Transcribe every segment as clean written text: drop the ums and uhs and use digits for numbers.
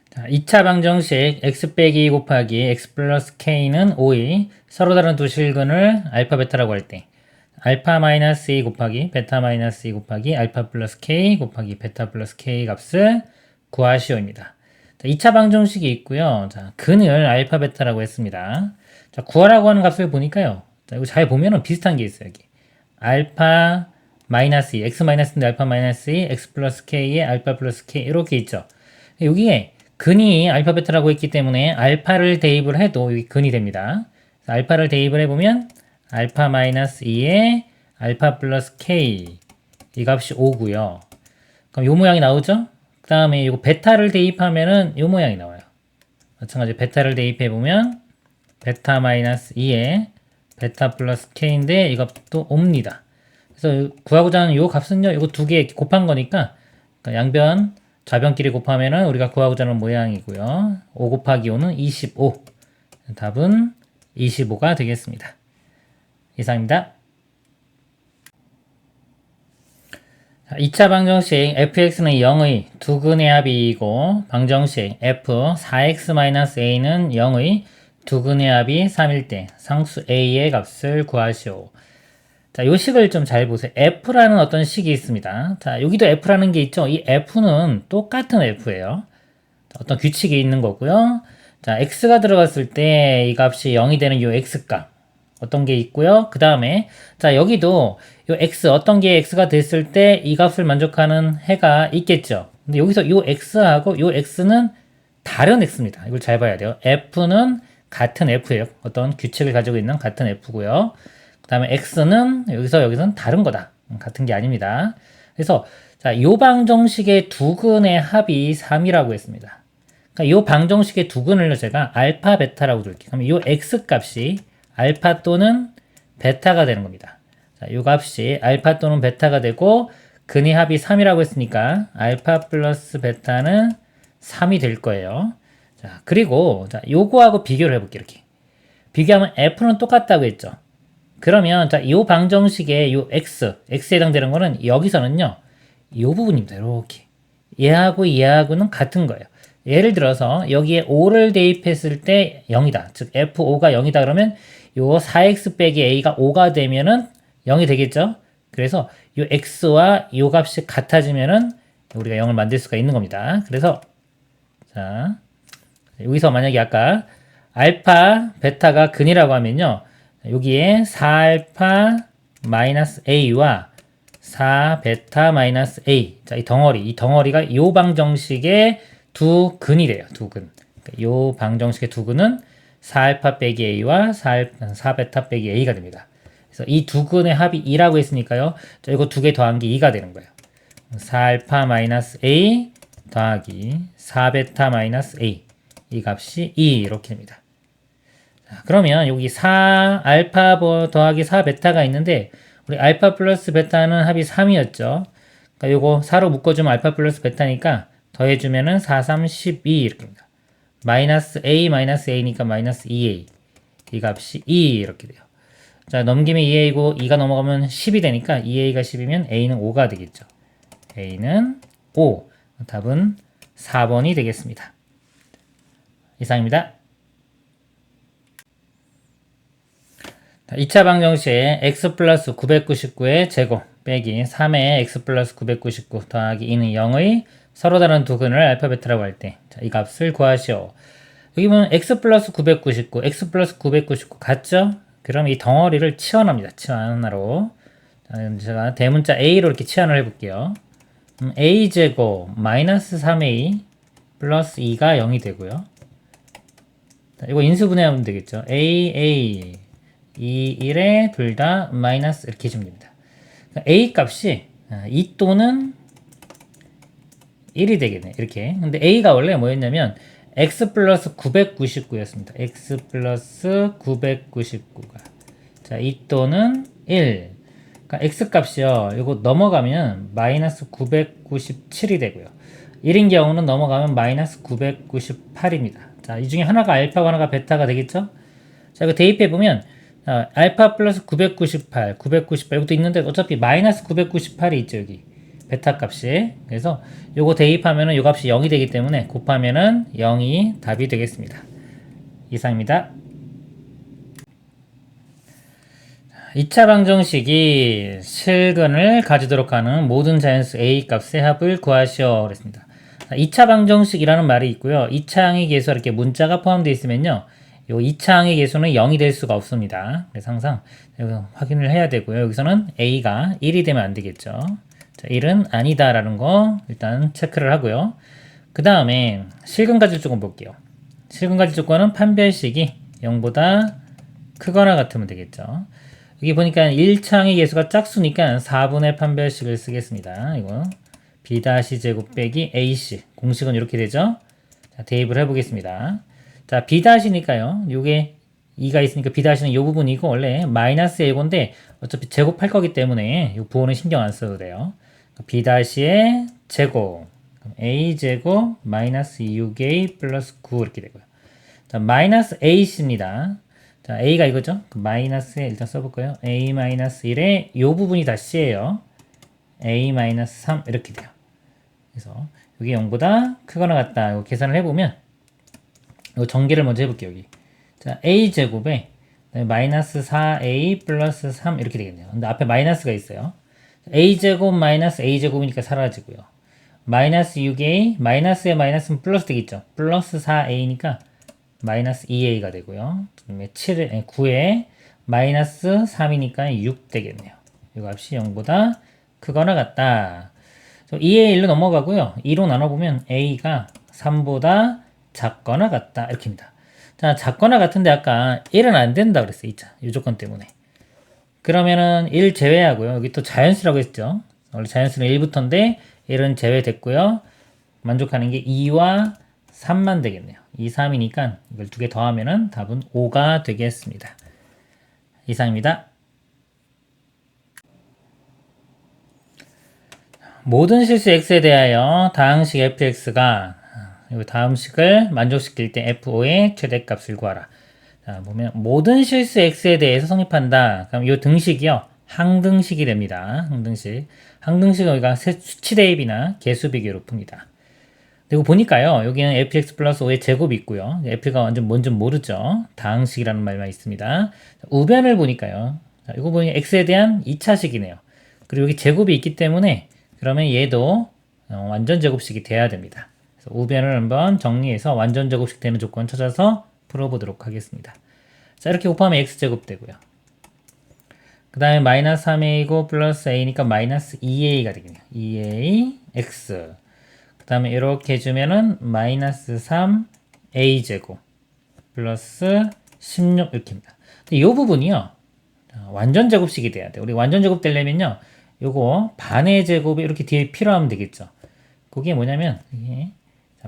자, 2차 방정식 x 빼기 2 곱하기 x 플러스 k는 5의 서로 다른 두 실근을 알파 베타라고 할 때 알파 마이너스 2 곱하기 베타 마이너스 2 곱하기 알파 플러스 k 곱하기 베타 플러스 k 값을 구하시오입니다. 자, 2차 방정식이 있고요. 자, 근을 알파 베타라고 했습니다. 자, 구하라고 하는 값을 보니까요. 자, 이거 잘 보면은 비슷한 게 있어요. 여기 알파 마이너스 2, x 마이너스인데 알파 마이너스 2, x 플러스 k에 알파 플러스 k 이렇게 있죠. 여기에 근이 알파 베타라고 했기 때문에 알파를 대입을 해도 여기 근이 됩니다. 알파를 대입을 해보면 알파 마이너스 2에 알파 플러스 k 이 값이 5고요. 그럼 요 모양이 나오죠? 그 다음에 이거 베타를 대입하면은 요 모양이 나와요. 마찬가지로 베타를 대입해보면 베타 마이너스 2에 베타 플러스 k인데 이 값도 옵니다. 그래서 구하고자 하는 요 값은요, 이거 두 개 곱한 거니까 양변 좌변끼리 곱하면은 우리가 구하고자 하는 모양이고요. 5 곱하기 5는 25. 답은 25가 되겠습니다. 이상입니다. 2차 방정식 fx는 0의 두 근의 합이 2이고 방정식 f 4x-a는 0의 두 근의 합이 3일 때 상수 a의 값을 구하시오. 자, 요 식을 좀 잘 보세요. f라는 어떤 식이 있습니다. 자, 여기도 f라는 게 있죠. 이 f는 똑같은 f예요. 어떤 규칙이 있는 거고요. 자, x가 들어갔을 때 이 값이 0이 되는 요 x값 어떤 게 있고요. 그 다음에 자, 여기도 요 x 어떤 게 x가 됐을 때 이 값을 만족하는 해가 있겠죠. 근데 여기서 요 x하고 요 x는 다른 x입니다. 이걸 잘 봐야 돼요. f는 같은 f예요. 어떤 규칙을 가지고 있는 같은 f고요. 그 다음에 x는 여기서는 다른 거다. 같은 게 아닙니다. 그래서 자, 요 방정식의 두 근의 합이 3이라고 했습니다. 그러니까 요 방정식의 두 근을 제가 알파 베타라고 줄게요. 그럼 요 x 값이 알파 또는 베타가 되는 겁니다. 자, 요 값이 알파 또는 베타가 되고 근의 합이 3이라고 했으니까 알파 플러스 베타는 3이 될 거예요. 자, 그리고 자, 요거하고 비교를 해볼게요. 이렇게 비교하면 f는 똑같다고 했죠. 그러면 자, 요 방정식의 요 x에 해당되는 거는 여기서는요. 요 부분입니다. 이렇게 얘하고 얘하고는 같은 거예요. 예를 들어서 여기에 5를 대입했을 때 0이다. 즉 f5가 0이다 그러면 요 4x 빼기 a가 5가 되면은 0이 되겠죠. 그래서 요 x와 요 값이 같아지면은 우리가 0을 만들 수가 있는 겁니다. 그래서 자, 여기서 만약에 아까 알파 베타가 근이라고 하면요. 여기에 4알파 마이너스 a와 4베타 마이너스 a. 자, 이 덩어리가 이 방정식의 두 근이래요. 두 근. 이 방정식의 두 근은 4알파 빼기 a와 4베타 빼기 a가 됩니다. 그래서 이 두 근의 합이 2라고 했으니까요. 자, 이거 두 개 더한 게 2가 되는 거예요. 4알파 마이너스 a 더하기 4베타 마이너스 a. 이 값이 2 이렇게 됩니다. 자, 그러면 여기 4알파 더하기 4베타가 있는데 우리 알파 플러스 베타는 합이 3이었죠. 그러니까 요거 4로 묶어주면 알파 플러스 베타니까 더해주면은 4, 3, 12 이렇게입니다. 마이너스 a 마이너스 a니까 마이너스 2a 이 값이 2 이렇게 돼요. 자, 넘기면 2a고 2가 넘어가면 10이 되니까 2a가 10이면 a는 5가 되겠죠. a는 5. 답은 4번이 되겠습니다. 이상입니다. 2차 방정식 x 플러스 999의 제곱 빼기 3의 x 플러스 999 더하기 2는 0의 서로 다른 두 근을 알파 베타라고 할 때 이 값을 구하시오. 여기 보면 x 플러스 999, x 플러스 999 같죠? 그럼 이 덩어리를 치환합니다. 치환하로. 제가 대문자 a로 이렇게 치환을 해볼게요. a제곱 마이너스 3a 플러스 2가 0이 되고요. 이거 인수분해하면 되겠죠. a 2, 1에 둘 다 마이너스 이렇게 해주면 됩니다. a 값이 2 또는 1이 되겠네. 이렇게. 근데 a가 원래 뭐였냐면 x 플러스 999였습니다. x 플러스 999가 자, 2 또는 1. 그러니까 x 값이요. 이거 넘어가면 마이너스 997이 되고요. 1인 경우는 넘어가면 마이너스 998입니다. 자, 이 중에 하나가 알파고 하나가 베타가 되겠죠? 자, 이거 대입해보면 알파 플러스 998 이것도 있는데 어차피 마이너스 998이 있죠, 여기. 베타 값이. 그래서 요거 대입하면은 요 값이 0이 되기 때문에 곱하면은 0이 답이 되겠습니다. 이상입니다. 2차 방정식이 실근을 가지도록 하는 모든 자연수 A 값의 합을 구하시오 그랬습니다. 2차 방정식이라는 말이 있고요. 2차항의 계수가 이렇게 문자가 포함되어 있으면요. 요 2차항의 계수는 0이 될 수가 없습니다. 그래서 항상 확인을 해야 되고요. 여기서는 A가 1이 되면 안 되겠죠. 자, 1은 아니다라는 거 일단 체크를 하고요. 그 다음에 실근 가질 조건 볼게요. 실근 가질 조건은 판별식이 0보다 크거나 같으면 되겠죠. 여기 보니까 1차항의 계수가 짝수니까 4분의 판별식을 쓰겠습니다. 이거 B-제곱 빼기 AC 공식은 이렇게 되죠. 자, 대입을 해보겠습니다. 자, B-니까요. 요게 2가 있으니까 B-는 요 부분이고 원래 마이너스 A고인데 어차피 제곱할 거기 때문에 요 부호는 신경 안 써도 돼요. B-의 제곱 A제곱 마이너스 6A 플러스 9 이렇게 되고요. 자, 마이너스 AC입니다. 자, A가 이거죠? 그 마이너스에 일단 써볼까요? A 마이너스 1에 요 부분이 다 C예요. A 마이너스 3 이렇게 돼요. 그래서 여기 0보다 크거나 같다. 이거 계산을 해보면 이거 전개를 먼저 해볼게요. 여기 자 A 제곱에 마이너스 4A 플러스 3 이렇게 되겠네요. 근데 앞에 마이너스가 있어요. A 제곱 마이너스 A 제곱이니까 사라지고요. 마이너스 6A 마이너스에 마이너스는 플러스 되겠죠. 플러스 4A니까 마이너스 2A가 되고요. 그다음에 9에 마이너스 3이니까 6 되겠네요. 이 값이 0보다 크거나 같다. 2의 1로 넘어가고요. 2로 나눠보면 A가 3보다 작거나 같다. 이렇게입니다. 자, 작거나 같은데 아까 1은 안 된다 그랬어요. 이 조건 때문에. 그러면은 1 제외하고요. 여기 또 자연수라고 했죠. 원래 자연수는 1부터인데 1은 제외됐고요. 만족하는 게 2와 3만 되겠네요. 2, 3이니까 이걸 두 개 더하면은 답은 5가 되겠습니다. 이상입니다. 모든 실수 x에 대하여 다항식 fx가 다음식을 만족시킬 때 f5의 최대값을 구하라. 자, 보면 모든 실수 x에 대해서 성립한다. 그럼 이 등식이요. 항등식이 됩니다. 항등식. 항등식은 우리가 수치 대입이나 개수 비교로 풉니다. 그리고 보니까요. 여기는 fx 플러스 5의 제곱이 있고요. f가 완전 뭔지 모르죠. 다항식이라는 말만 있습니다. 우변을 보니까요. 자, 이거 보니 x에 대한 2차식이네요. 그리고 여기 제곱이 있기 때문에 그러면 얘도 완전 제곱식이 돼야 됩니다. 그래서 우변을 한번 정리해서 완전 제곱식 되는 조건 찾아서 풀어보도록 하겠습니다. 자, 이렇게 곱하면 x제곱 되고요. 그 다음에 마이너스 3a이고 플러스 a니까 마이너스 2a가 되겠네요. 2a x 그 다음에 이렇게 해주면은 마이너스 3a제곱 플러스 16 이렇게입니다. 이 부분이요. 완전 제곱식이 돼야 돼요. 우리 완전 제곱 되려면요. 요거 반의 제곱이 이렇게 뒤에 필요하면 되겠죠. 그게 뭐냐면 이게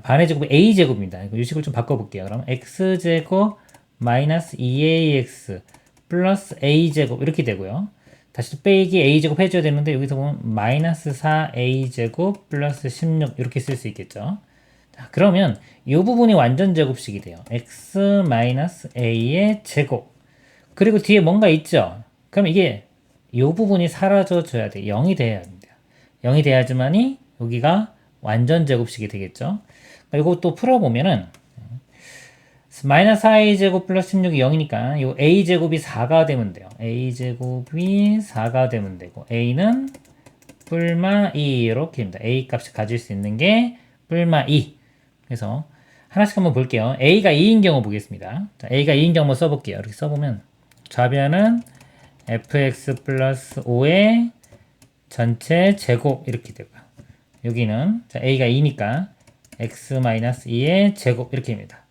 반의 제곱이 a제곱입니다. 이 식을 좀 바꿔볼게요. 그럼 x제곱 마이너스 2ax 플러스 a제곱 이렇게 되고요. 다시 또 빼기 a제곱 해줘야 되는데 여기서 보면 마이너스 4a제곱 플러스 16 이렇게 쓸 수 있겠죠. 자, 그러면 이 부분이 완전 제곱식이 돼요. x 마이너스 a의 제곱 그리고 뒤에 뭔가 있죠. 그럼 이게 이 부분이 사라져줘야 돼. 0이 돼야 됩니다. 0이 돼야지만이 여기가 완전 제곱식이 되겠죠. 이것도 풀어보면은 마이너스 4a제곱 플러스 16이 0이니까 이 a제곱이 4가 되면 돼요. a제곱이 4가 되면 되고 a는 뿔마 2 이렇게입니다. a 값을 가질 수 있는 게 뿔마 2. 그래서 하나씩 한번 볼게요. a가 2인 경우 보겠습니다. 자, a가 2인 경우 한번 써볼게요. 이렇게 써보면 좌변은 fx 플러스 5의 전체 제곱 이렇게 되고요. 여기는 자, a가 2니까 x 마이너스 2의 제곱 이렇게입니다.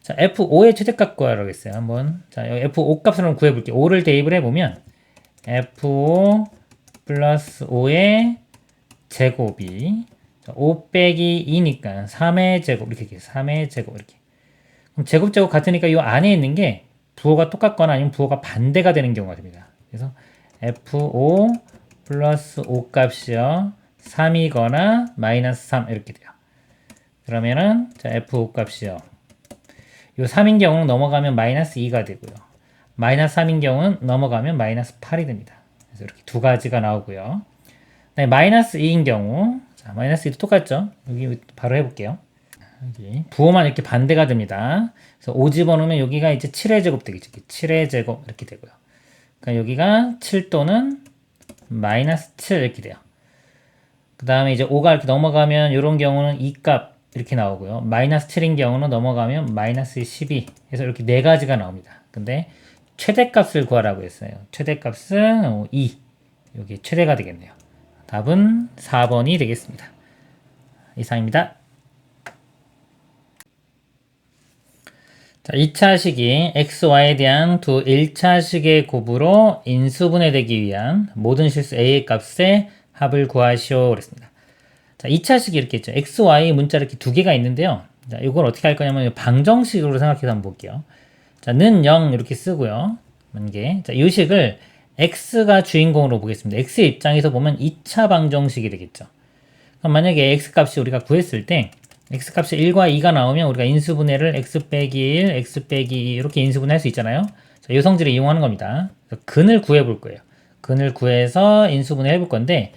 자, f5의 최대값 구하라고 했어요. 한번 자, f5 값을 한번 구해볼게요. 5를 대입을 해보면 f5 플러스 5의 제곱이 5 빼기 2니까 3의 제곱 이렇게 3의 제곱 이렇게 그럼 제곱 같으니까 이 안에 있는 게 부호가 똑같거나 아니면 부호가 반대가 되는 경우가 됩니다. 그래서 f5 플러스 5 값이요 3이거나 마이너스 3 이렇게 돼요. 그러면은 자 f5 값이요 요 3인 경우는 넘어가면 마이너스 2가 되고요. 마이너스 3인 경우는 넘어가면 마이너스 8이 됩니다. 그래서 이렇게 두 가지가 나오고요. 네, 마이너스 2인 경우, 자, 마이너스 2도 똑같죠? 여기 바로 해볼게요. 여기 부호만 이렇게 반대가 됩니다. 그래서 5 집어넣으면 여기가 이제 7의 제곱 되겠죠. 7의 제곱 이렇게 되고요. 그러니까 여기가 7 또는 마이너스 7 이렇게 돼요. 그 다음에 이제 5가 이렇게 넘어가면 이런 경우는 2값 이렇게 나오고요. 마이너스 7인 경우는 넘어가면 마이너스 12 해서 이렇게 네 가지가 나옵니다. 근데 최대값을 구하라고 했어요. 최대값은 2. 여기 최대가 되겠네요. 답은 4번이 되겠습니다. 이상입니다. 자, 2차식이 xy에 대한 두 1차식의 곱으로 인수분해되기 위한 모든 실수 a의 값의 합을 구하시오 그랬습니다. 자, 2차식이 이렇게 있죠. xy 문자 이렇게 두 개가 있는데요. 자, 이걸 어떻게 할 거냐면 방정식으로 생각해서 한번 볼게요. 자, 는 0 이렇게 쓰고요. 만개. 자, 이 식을 x가 주인공으로 보겠습니다. x의 입장에서 보면 2차 방정식이 되겠죠. 그럼 만약에 x값이 우리가 구했을 때 x값이 1과 2가 나오면 우리가 인수분해를 x 빼기 1, x 빼기 2 이렇게 인수분해할 수 있잖아요. 자, 이 성질을 이용하는 겁니다. 근을 구해 볼 거예요. 근을 구해서 인수분해 해볼 건데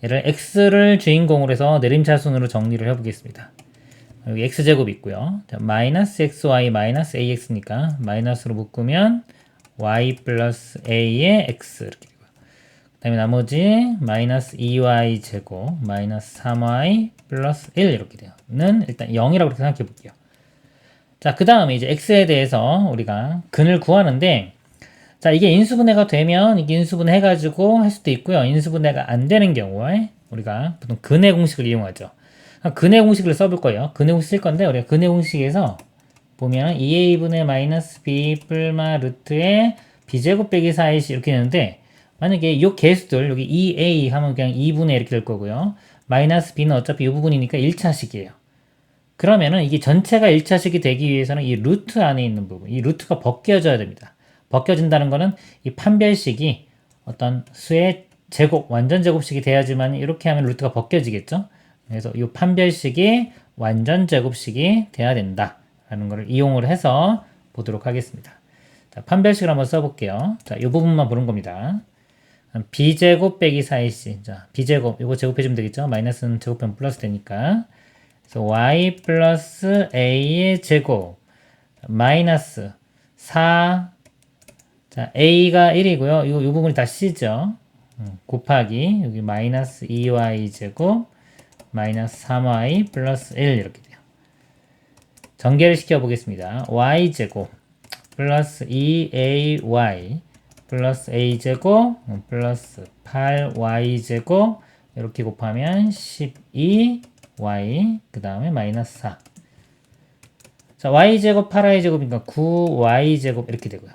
얘를 x를 주인공으로 해서 내림차순으로 정리를 해보겠습니다. 여기 x제곱 있고요. 자, 마이너스 xy 마이너스 ax니까 마이너스로 묶으면 y 플러스 a의 x 이렇게 되고요. 그 다음에 나머지 마이너스 2y 제곱 마이너스 3y 플러스 1 이렇게 돼요. 는 일단 0이라고 생각해 볼게요. 자, 그 다음에 이제 x에 대해서 우리가 근을 구하는데 자, 이게 인수분해가 되면 이게 인수분해 해가지고 할 수도 있고요. 인수분해가 안 되는 경우에 우리가 보통 근의 공식을 이용하죠. 근의 공식을 써볼 거예요. 근의 공식 쓸 건데 우리가 근의 공식에서 보면 2a분의 마이너스 b 뿔마 루트의 b제곱 빼기 4ac 이렇게 되는데 만약에 이 개수들 여기 2a 하면 그냥 2분의 이렇게 될 거고요. 마이너스 b는 어차피 이 부분이니까 1차식이에요. 그러면은 이게 전체가 1차식이 되기 위해서는 이 루트 안에 있는 부분, 이 루트가 벗겨져야 됩니다. 벗겨진다는 거는 이 판별식이 어떤 수의 제곱, 완전 제곱식이 돼야지만 이렇게 하면 루트가 벗겨지겠죠? 그래서 이 판별식이 완전 제곱식이 돼야 된다. 라는 것을 이용을 해서 보도록 하겠습니다. 자, 판별식을 한번 써볼게요. 자, 이 부분만 보는 겁니다. b제곱 빼기 4ac. 자, b제곱, 이거 제곱해주면 되겠죠? 마이너스는 제곱하면 플러스 되니까. 그래서 y 플러스 a의 제곱. 마이너스 4. 자, a가 1이고요. 이 부분이 다 c죠. 곱하기, 여기 마이너스 2y 제곱, 마이너스 3y 플러스 1 이렇게 돼요. 전개를 시켜보겠습니다. y제곱 플러스 2ay 플러스 a제곱 플러스 8y제곱 이렇게 곱하면 12y 그 다음에 마이너스 4. 자, y제곱 8y제곱이니까 9y제곱 이렇게 되고요.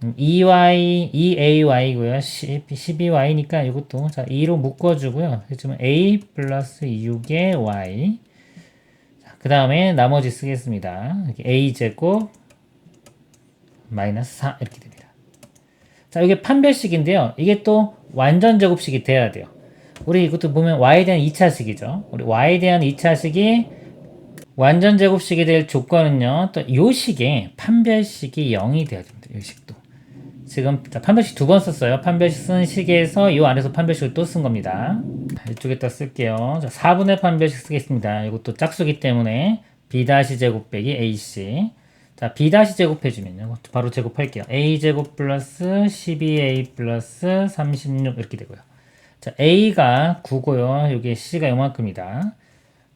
2ay고요. 12y니까 이것도 자 2로 묶어주고요. 지금 a 플러스 6의 y 그 다음에 나머지 쓰겠습니다. a제곱 마이너스 4 이렇게 됩니다. 자, 이게 판별식인데요. 이게 또 완전 제곱식이 돼야 돼요. 우리 이것도 보면 y에 대한 2차식이죠. 우리 y에 대한 2차식이 완전 제곱식이 될 조건은요. 또 이 식에 판별식이 0이 돼야 됩니다. 이 식도. 지금 판별식 두 번 썼어요. 판별식 쓴 식에서 이 안에서 판별식을 또 쓴 겁니다. 이쪽에다 쓸게요. 자, 4분의 판별식 쓰겠습니다. 이것도 짝수기 때문에 b-제곱 빼기 ac. 자, b- 제곱해주면요. 바로 제곱할게요. a제곱 플러스 12a 플러스 36 이렇게 되고요. 자, a가 9고요. 여기 c가 요만큼이다.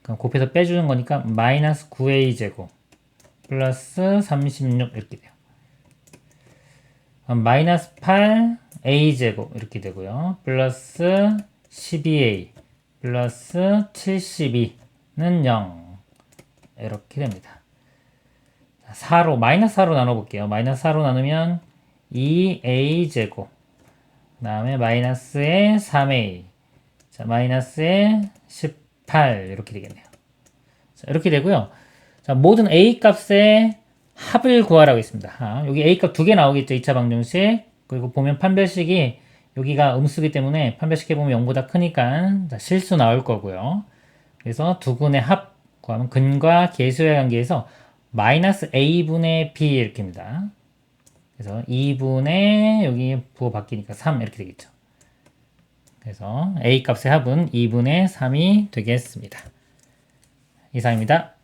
그럼 곱해서 빼주는 거니까 마이너스 9a제곱 플러스 36 이렇게 돼요. 마이너스 8a제곱 이렇게 되고요. 플러스 12a 플러스 72는 0 이렇게 됩니다. 4로 마이너스 4로 나눠볼게요. 마이너스 4로 나누면 2a제곱 그 다음에 마이너스에 3a 자, 마이너스에 18 이렇게 되겠네요. 자, 이렇게 되고요. 자, 모든 a 값의 합을 구하라고 했습니다. 여기 A값 두 개 나오겠죠. 2차 방정식. 그리고 보면 판별식이 여기가 음수기 때문에 판별식 해보면 0보다 크니까 자, 실수 나올 거고요. 그래서 두 근의 합 구하면 근과 계수의 관계에서 마이너스 A분의 B 이렇게입니다. 그래서 2분의 여기 부호 바뀌니까 3 이렇게 되겠죠. 그래서 a 값의 합은 2분의 3이 되겠습니다. 이상입니다.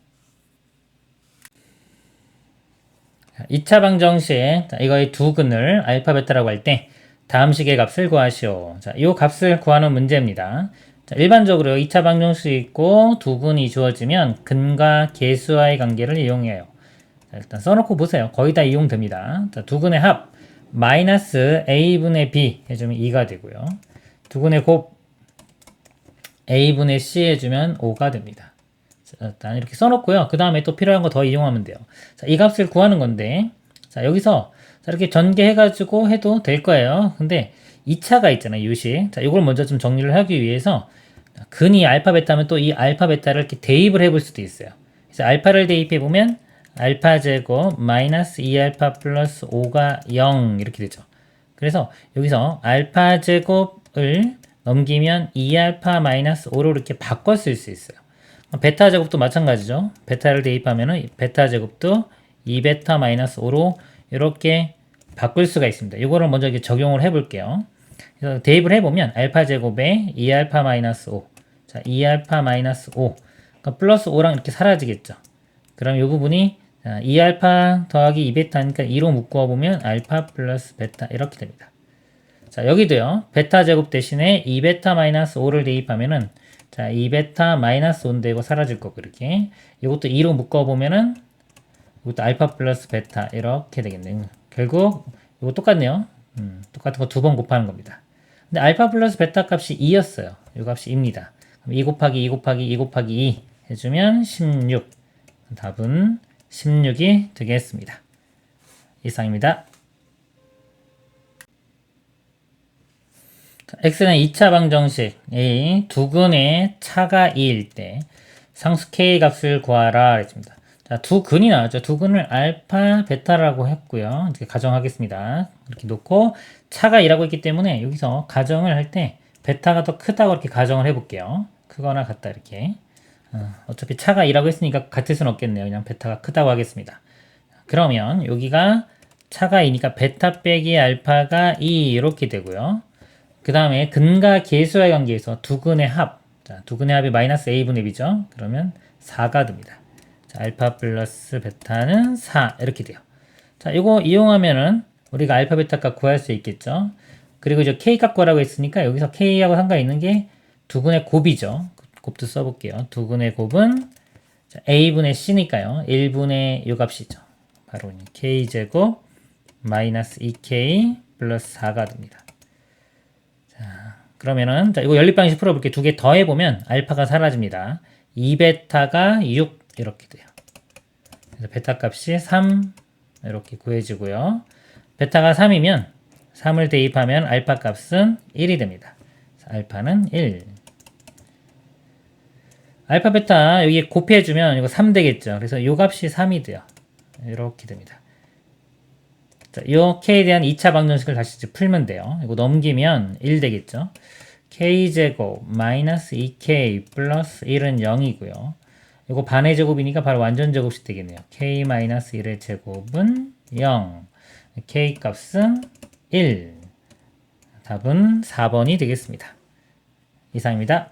2차 방정식, 이거의 두 근을 알파 베타라고 할 때 다음 식의 값을 구하시오. 자, 이 값을 구하는 문제입니다. 자, 일반적으로 2차 방정식이 있고 두 근이 주어지면 근과 계수와의 관계를 이용해요. 자, 일단 써놓고 보세요. 거의 다 이용됩니다. 자, 두 근의 합 마이너스 a분의 b 해주면 2가 되고요. 두 근의 곱 a분의 c 해주면 5가 됩니다. 자, 일단 이렇게 써놓고요. 그 다음에 또 필요한 거 더 이용하면 돼요. 자, 이 값을 구하는 건데, 자, 여기서 자, 이렇게 전개해가지고 해도 될 거예요. 근데 2차가 있잖아요. 유식. 자, 이걸 먼저 좀 정리를 하기 위해서 근이 알파 베타면 또 이 알파 베타를 이렇게 대입을 해볼 수도 있어요. 그래서 알파를 대입해 보면 알파 제곱 마이너스 2알파 플러스 5가 0 이렇게 되죠. 그래서 여기서 알파 제곱을 넘기면 2알파 마이너스 5로 이렇게 바꿔 쓸 수 있어요. 베타 제곱도 마찬가지죠. 베타를 대입하면은 베타 제곱도 2베타 마이너스 5로 이렇게 바꿀 수가 있습니다. 이거를 먼저 이렇게 적용을 해볼게요. 그래서 대입을 해보면 알파 제곱에 2알파 마이너스 5. 자, 2알파 마이너스 5. 그러니까 플러스 5랑 이렇게 사라지겠죠. 그럼 이 부분이 2알파 더하기 2베타니까 2로 묶어보면 알파 플러스 베타 이렇게 됩니다. 자, 여기도요. 베타 제곱 대신에 2베타 마이너스 5를 대입하면은 자, 2베타 마이너스 5인데 이거 사라질 거고 이렇게 이것도 2로 묶어보면은 이것도 알파 플러스 베타 이렇게 되겠네요. 결국 이거 똑같네요. 똑같은 거 두 번 곱하는 겁니다. 근데 알파 플러스 베타 값이 2였어요. 이 값이 2입니다. 그럼 2 곱하기 2 곱하기 2 곱하기 2 해주면 16. 답은 16이 되겠습니다. 이상입니다. x는 2차 방정식 A 두 근의 차가 2일 때 상수 k 값을 구하라 했습니다. 자, 두 근이 나왔죠. 두 근을 알파, 베타라고 했고요. 이렇게 가정하겠습니다. 이렇게 놓고 차가 2라고 했기 때문에 여기서 가정을 할 때 베타가 더 크다고 이렇게 가정을 해볼게요. 크거나 같다 이렇게. 어차피 차가 2라고 했으니까 같을 수는 없겠네요. 그냥 베타가 크다고 하겠습니다. 그러면 여기가 차가 2니까 베타 빼기 알파가 2 이렇게 되고요. 그 다음에 근과 계수와의 관계에서 두 근의 합. 자, 두 근의 합이 마이너스 a분의 b죠. 그러면 4가 됩니다. 자, 알파 플러스 베타는 4 이렇게 돼요. 자, 이거 이용하면은 우리가 알파 베타 값 구할 수 있겠죠. 그리고 이제 k 값 구하라고 했으니까 여기서 k하고 상관 있는 게 두 근의 곱이죠. 곱도 써볼게요. 두 근의 곱은 자, a분의 c니까요. 1분의 요 값이죠. 바로 k제곱 마이너스 2k 플러스 4가 됩니다. 그러면은 자, 이거 연립방식 풀어볼게요. 두 개 더해보면 알파가 사라집니다. 2베타가 6 이렇게 돼요. 그래서 베타 값이 3 이렇게 구해지고요. 베타가 3이면 3을 대입하면 알파 값은 1이 됩니다. 알파는 1. 알파 베타 여기 곱해주면 이거 3 되겠죠. 그래서 이 값이 3이 돼요. 이렇게 됩니다. 자, 이 k에 대한 2차 방정식을 다시 이제 풀면 돼요. 이거 넘기면 1 되겠죠. k제곱 마이너스 2k 플러스 1은 0이고요. 이거 반의 제곱이니까 바로 완전 제곱식 되겠네요. k 마이너스 1의 제곱은 0. k 값은 1. 답은 4번이 되겠습니다. 이상입니다.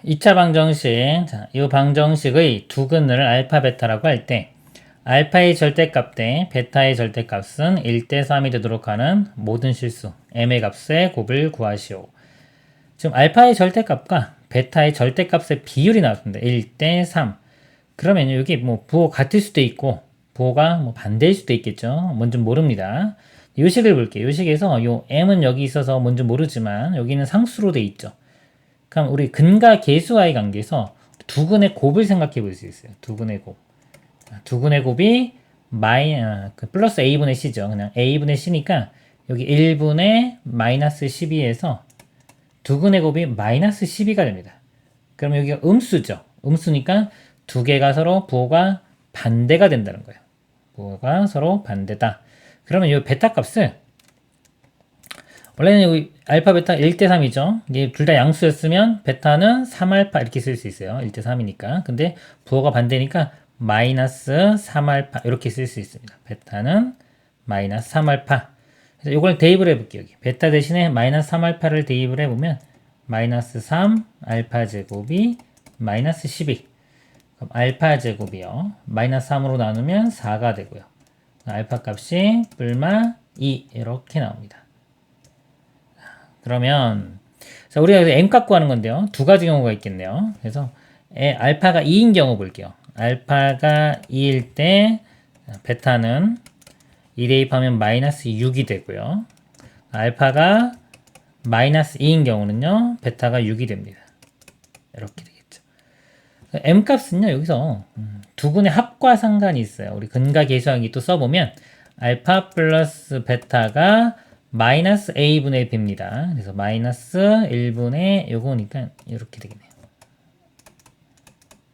2차 방정식. 자, 이 방정식의 두 근을 알파, 베타라고 할 때 알파의 절대값 대 베타의 절대값은 1대 3이 되도록 하는 모든 실수 m의 값의 곱을 구하시오. 지금 알파의 절대값과 베타의 절대값의 비율이 나왔습니다. 1대 3. 그러면 여기 뭐 부호 같을 수도 있고 부호가 뭐 반대일 수도 있겠죠. 뭔지 모릅니다. 요식을 볼게요. 요식에서 요 m은 여기 있어서 뭔지 모르지만 여기는 상수로 돼 있죠. 그럼 우리 근과 계수와의 관계에서 두 근의 곱을 생각해 볼 수 있어요. 두 근의 곱. 두 근의 곱이 플러스 a분의 c죠. 그냥 a분의 c니까 여기 1분의 마이너스 12에서 두 근의 곱이 마이너스 12가 됩니다. 그럼 여기가 음수죠. 음수니까 두 개가 서로 부호가 반대가 된다는 거예요. 부호가 서로 반대다. 그러면 이 베타 값을 원래는 여기 알파 베타 1대 3이죠. 이게 둘 다 양수였으면 베타는 3알파 이렇게 쓸 수 있어요. 1대 3이니까. 근데 부호가 반대니까 마이너스 3알파 이렇게 쓸 수 있습니다. 베타는 마이너스 3알파. 그래서 이걸 대입을 해볼게요. 여기 베타 대신에 마이너스 3알파를 대입을 해보면 마이너스 3 알파 제곱이 마이너스 12. 그럼 알파 제곱이요. 마이너스 3으로 나누면 4가 되고요. 알파 값이 뿔마 2 이렇게 나옵니다. 그러면 자, 우리가 여기서 m 값 구하는 건데요. 두 가지 경우가 있겠네요. 그래서 알파가 2인 경우 볼게요. 알파가 2일 때 베타는 2 대입하면 마이너스 6이 되고요. 알파가 마이너스 2인 경우는요. 베타가 6이 됩니다. 이렇게 되겠죠. m값은요. 여기서 두근의 합과 상관이 있어요. 우리 근과 계수하기 또 써보면 알파 플러스 베타가 마이너스 a분의 b입니다. 그래서 마이너스 1분의 요거니까 이렇게 되겠네요.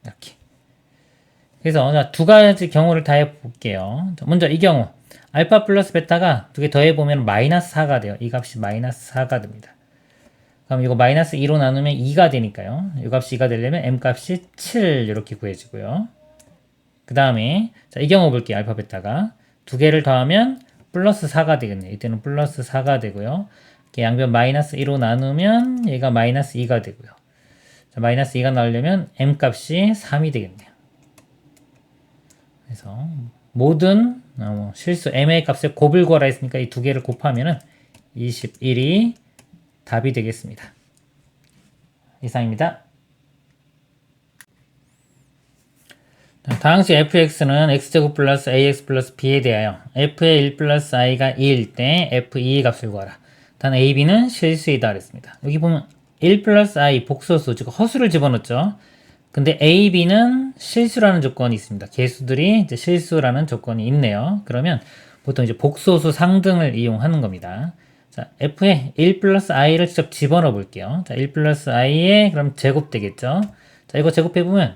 이렇게. 그래서 두 가지 경우를 다 해볼게요. 먼저 이 경우 알파 플러스 베타가 두 개 더해보면 마이너스 4가 돼요. 이 값이 마이너스 4가 됩니다. 그럼 이거 마이너스 2로 나누면 2가 되니까요. 이 값이 2가 되려면 m값이 7 이렇게 구해지고요. 그 다음에 이 경우 볼게요. 알파 베타가 두 개를 더하면 플러스 4가 되겠네요. 이때는 플러스 4가 되고요. 양변 마이너스 2로 나누면 얘가 마이너스 2가 되고요. 자, 마이너스 2가 나오려면 m값이 3이 되겠네요. 그래서 모든 실수 m의 값을 곱을 구하라 했으니까 이 두 개를 곱하면은 21이 답이 되겠습니다. 이상입니다. 다항식 fx는 x제곱 플러스 ax 플러스 b에 대하여 f의 1 플러스 i가 2일 때 f2의 값을 구하라. 단 a, b는 실수이다 그랬습니다. 여기 보면 1 플러스 i 복소수, 즉 허수를 집어넣었죠. 근데 a, b는 실수라는 조건이 있습니다. 개수들이 이제 실수라는 조건이 있네요. 그러면 보통 이제 복소수 상등을 이용하는 겁니다. 자, f에 1 플러스 i를 직접 집어넣어 볼게요. 자, 1 플러스 i에 그럼 제곱 되겠죠. 자, 이거 제곱해보면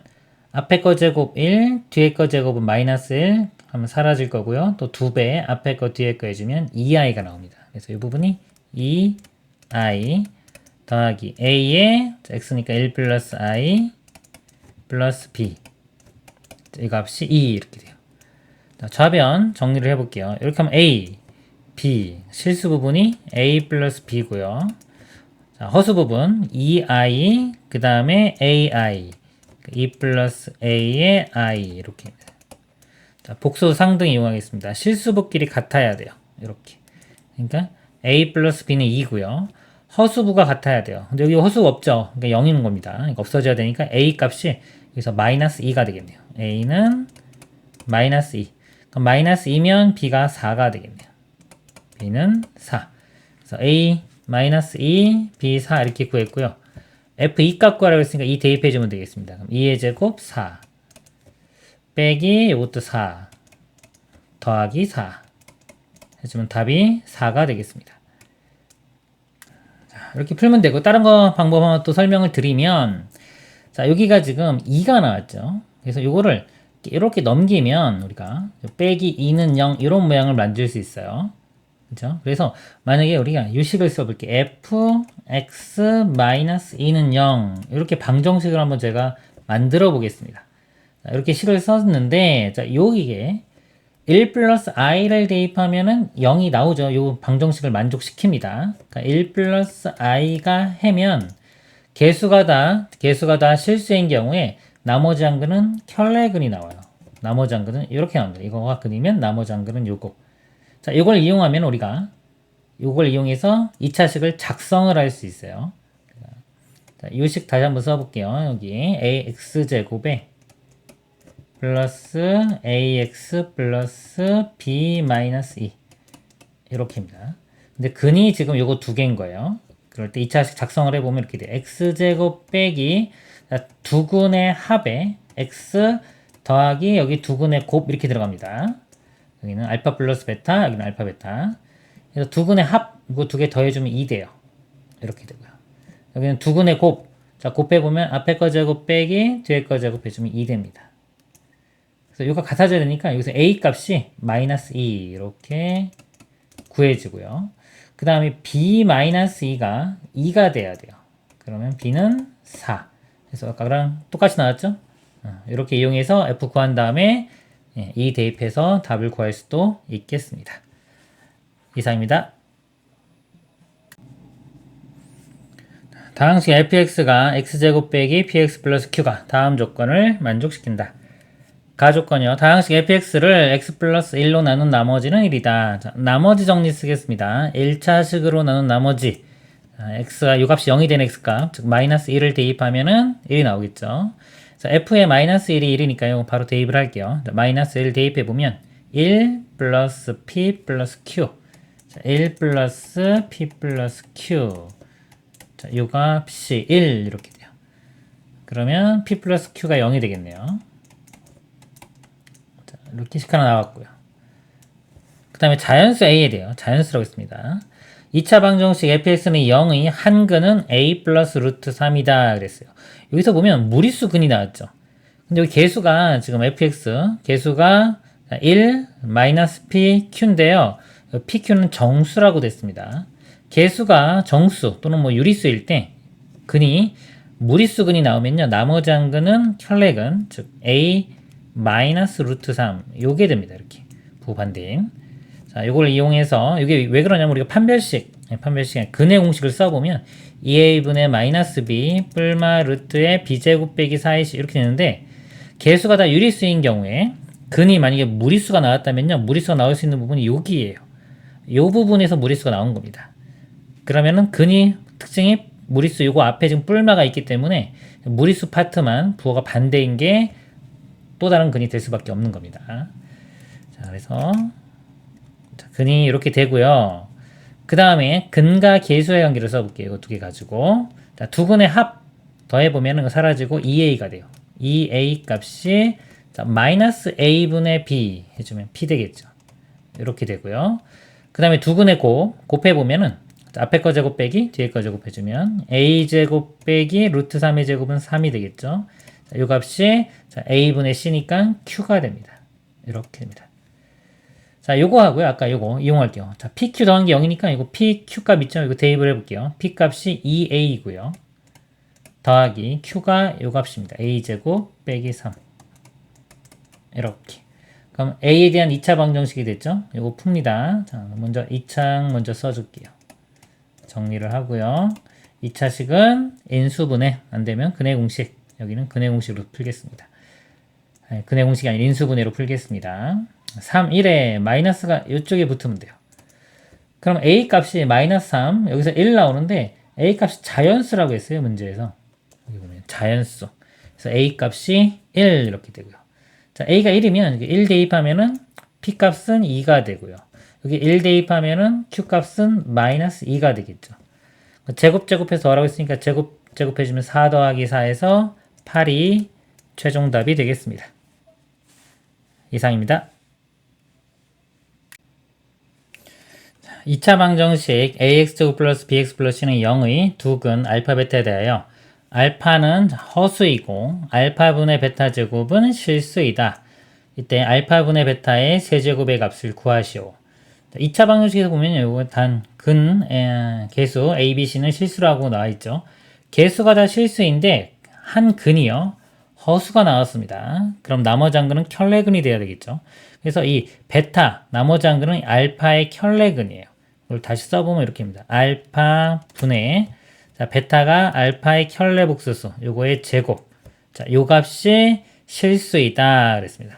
앞에 거 제곱 1, 뒤에 거 제곱은 마이너스 1 하면 사라질 거고요. 또 2배 앞에 거 뒤에 거 해주면 2i가 나옵니다. 그래서 이 부분이 2i 더하기 a에 x니까 1 플러스 i 플러스 b 이 값이 2 이렇게 돼요. 자, 좌변 정리를 해볼게요. 이렇게 하면 a, b 실수 부분이 a 플러스 b고요. 자, 허수 부분 2i 그 다음에 ai 2 플러스 a의 i 이렇게. 자, 복수 상등 이용하겠습니다. 실수부끼리 같아야 돼요. 이렇게. 그러니까 a 플러스 b는 2고요. 허수부가 같아야 돼요. 근데 여기 허수가 없죠. 그러니까 0인 겁니다. 그러니까 없어져야 되니까 a 값이 여기서 마이너스 2가 되겠네요. a는 마이너스 2. 그럼 마이너스 2면 b가 4가 되겠네요. b는 4. 그래서 a 마이너스 2, b 4 이렇게 구했고요. f2 값 구하라고 했으니까 2 대입해주면 되겠습니다. 그럼 2의 제곱 4 빼기 이것도 4 더하기 4 해주면 답이 4가 되겠습니다. 자, 이렇게 풀면 되고 다른 거 방법 한번 또 설명을 드리면 자, 여기가 지금 2가 나왔죠. 그래서 요거를 이렇게 넘기면 우리가 빼기 2는 0 이런 모양을 만들 수 있어요. 그죠? 그래서 만약에 우리가 유식을 써볼게 fx-2는 0 이렇게 방정식을 한번 제가 만들어 보겠습니다. 자, 이렇게 식을 썼는데 자, 여기에 1 플러스 i를 대입하면은 0이 나오죠. 요 방정식을 만족시킵니다. 그러니까 1 플러스 i가 해면 개수가 다 실수인 경우에 나머지 한근은 켤레근이 나와요. 나머지 한근은 이렇게 나옵니다. 이거가 근이면 나머지 한근은 요거. 자, 이걸 이용하면 우리가 이걸 이용해서 2차식을 작성을 할 수 있어요. 자, 이 식 다시 한번 써볼게요. 여기 ax제곱에 플러스 ax 플러스 b 마이너스 2 이렇게입니다. 근데 근이 지금 요거 두 개인 거예요. 그럴 때 2차식 작성을 해보면 이렇게 돼요. x제곱 빼기 두 근의 합에 x 더하기 여기 두 근의 곱 이렇게 들어갑니다. 여기는 알파 플러스 베타, 여기는 알파 베타. 그래서 두 근의 합, 이거 두 개 더해주면 2 돼요. 이렇게 되고요. 여기는 두 근의 곱. 자, 곱해보면 앞에 거 제곱 빼기 뒤에 거 제곱해주면 2 됩니다. 그래서 이거 같아져야 되니까 여기서 a 값이 마이너스 2 이렇게 구해지고요. 그 다음에 b 마이너스 2가 2가 돼야 돼요. 그러면 b는 4. 그래서 아까랑 똑같이 나왔죠? 이렇게 이용해서 f 구한 다음에 이 대입해서 답을 구할 수도 있겠습니다. 이상입니다. 다항식 fx가 x제곱 빼기 px 플러스 q가 다음 조건을 만족시킨다. 가조건이요. 다항식 fx를 x 플러스 1로 나눈 나머지는 1이다. 자, 나머지 정리 쓰겠습니다. 1차식으로 나눈 나머지 x가 요 값이 0이 된 x값, 즉 마이너스 1을 대입하면은 1이 나오겠죠. 자, f에 마이너스 1이 1이니까요. 바로 대입을 할게요. 자, 마이너스 1 대입해보면 1 플러스 p 플러스 q. 자, 1 플러스 p 플러스 q. 자, 요 값이 1 이렇게 돼요. 그러면 p 플러스 q가 0이 되겠네요. 자, 이렇게 식 하나 나왔고요. 그 다음에 자연수 a에 대해요. 자연수라고 했습니다. 2차 방정식 fx는 0의 한근은 a 플러스 루트 3이다 그랬어요. 여기서 보면 무리수 근이 나왔죠. 근데 여기 개수가 지금 fx 개수가 1 마이너스 p q인데요. pq는 정수라고 됐습니다. 개수가 정수 또는 뭐 유리수일 때 근이 무리수 근이 나오면요. 나머지 한 근은 혈례근 즉 a 마이너스 루트 3 요게 됩니다. 이렇게 부반대인. 자, 요걸 이용해서 이게 왜 그러냐면 우리가 판별식 근의 공식을 써보면 2a분의 마이너스 b 뿔마 루트의 b제곱 빼기 4ac 이렇게 되는데 개수가 다 유리수인 경우에 근이 만약에 무리수가 나왔다면요. 무리수가 나올 수 있는 부분이 여기예요. 요 부분에서 무리수가 나온 겁니다. 그러면은 근이 특징이 무리수 요거 앞에 지금 뿔마가 있기 때문에 무리수 파트만 부호가 반대인 게 또 다른 근이 될 수밖에 없는 겁니다. 자, 그래서 근이 이렇게 되고요. 그 다음에 근과 개수의 관계를 써볼게요. 이거 두 개 가지고. 자, 두 근의 합 더해보면 사라지고 2a가 돼요. 2a 값이 자, 마이너스 a분의 b 해주면 p 되겠죠. 이렇게 되고요. 그 다음에 두 근의 곱해보면은 앞에 거 제곱 빼기 뒤에 거 제곱 해주면 a제곱 빼기 루트 3의 제곱은 3이 되겠죠. 자, 이 값이 자, a분의 c니까 q가 됩니다. 이렇게 됩니다. 자, 요거 하고요. 아까 요거 이용할게요. 자, pq 더한 게 0이니까 이거 pq 값 있죠? 이거 대입을 해볼게요. p 값이 2a이고요. 더하기 q가 요 값입니다. a제곱 빼기 3. 이렇게. 그럼 a에 대한 2차 방정식이 됐죠? 요거 풉니다. 자, 먼저 2창 먼저 써줄게요. 정리를 하고요. 2차식은 인수분해 안되면 근의 공식 여기는 근의 공식으로 풀겠습니다. 근의 공식이 아니라 인수분해로 풀겠습니다. 3, 1에 마이너스가 이쪽에 붙으면 돼요. 그럼 a 값이 마이너스 3 여기서 1 나오는데 a 값이 자연수라고 했어요. 문제에서 여기 보면 자연수 그래서 a 값이 1 이렇게 되고요. 자, a가 1이면 1 대입하면은 p 값은 2가 되고요. 여기 1 대입하면은 q 값은 마이너스 2가 되겠죠. 제곱해서 더하라고 했으니까 제곱해주면 4 더하기 4에서 8이 최종 답이 되겠습니다. 이상입니다. 2차 방정식 ax제곱 플러스 bx 플러스 c는 0의 두 근 알파 베타에 대하여 알파는 허수이고 알파분의 베타 제곱은 실수이다. 이때 알파분의 베타의 세제곱의 값을 구하시오. 2차 방정식에서 보면 이거 단 개수 a, b, c는 실수라고 나와있죠. 개수가 다 실수인데 한 근이요. 허수가 나왔습니다. 그럼 나머지 한 근은 켤레근이 돼야 되겠죠. 그래서 이 베타, 나머지 한 근은 알파의 켤레근이에요. 이걸 다시 써보면 이렇게 됩니다. 알파 분의 자, 베타가 알파의 켤레 복수수, 요거의 제곱. 자, 요 값이 실수이다. 그랬습니다.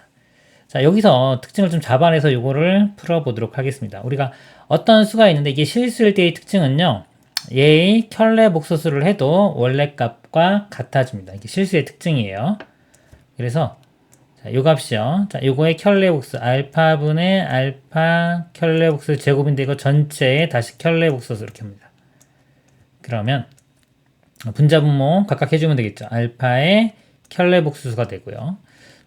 자, 여기서 특징을 좀 잡아내서 요거를 풀어보도록 하겠습니다. 우리가 어떤 수가 있는데 이게 실수일 때의 특징은요. 얘의 켤레 복수수를 해도 원래 값과 같아집니다. 이게 실수의 특징이에요. 그래서 자, 요 값이요. 자, 요거의 켤레 복수 알파분의 알파 켤레 복수 제곱인데 이거 전체에 다시 켤레 복수수 이렇게 합니다. 그러면 분자분모 각각 해주면 되겠죠. 알파의 켤레 복수수가 되고요.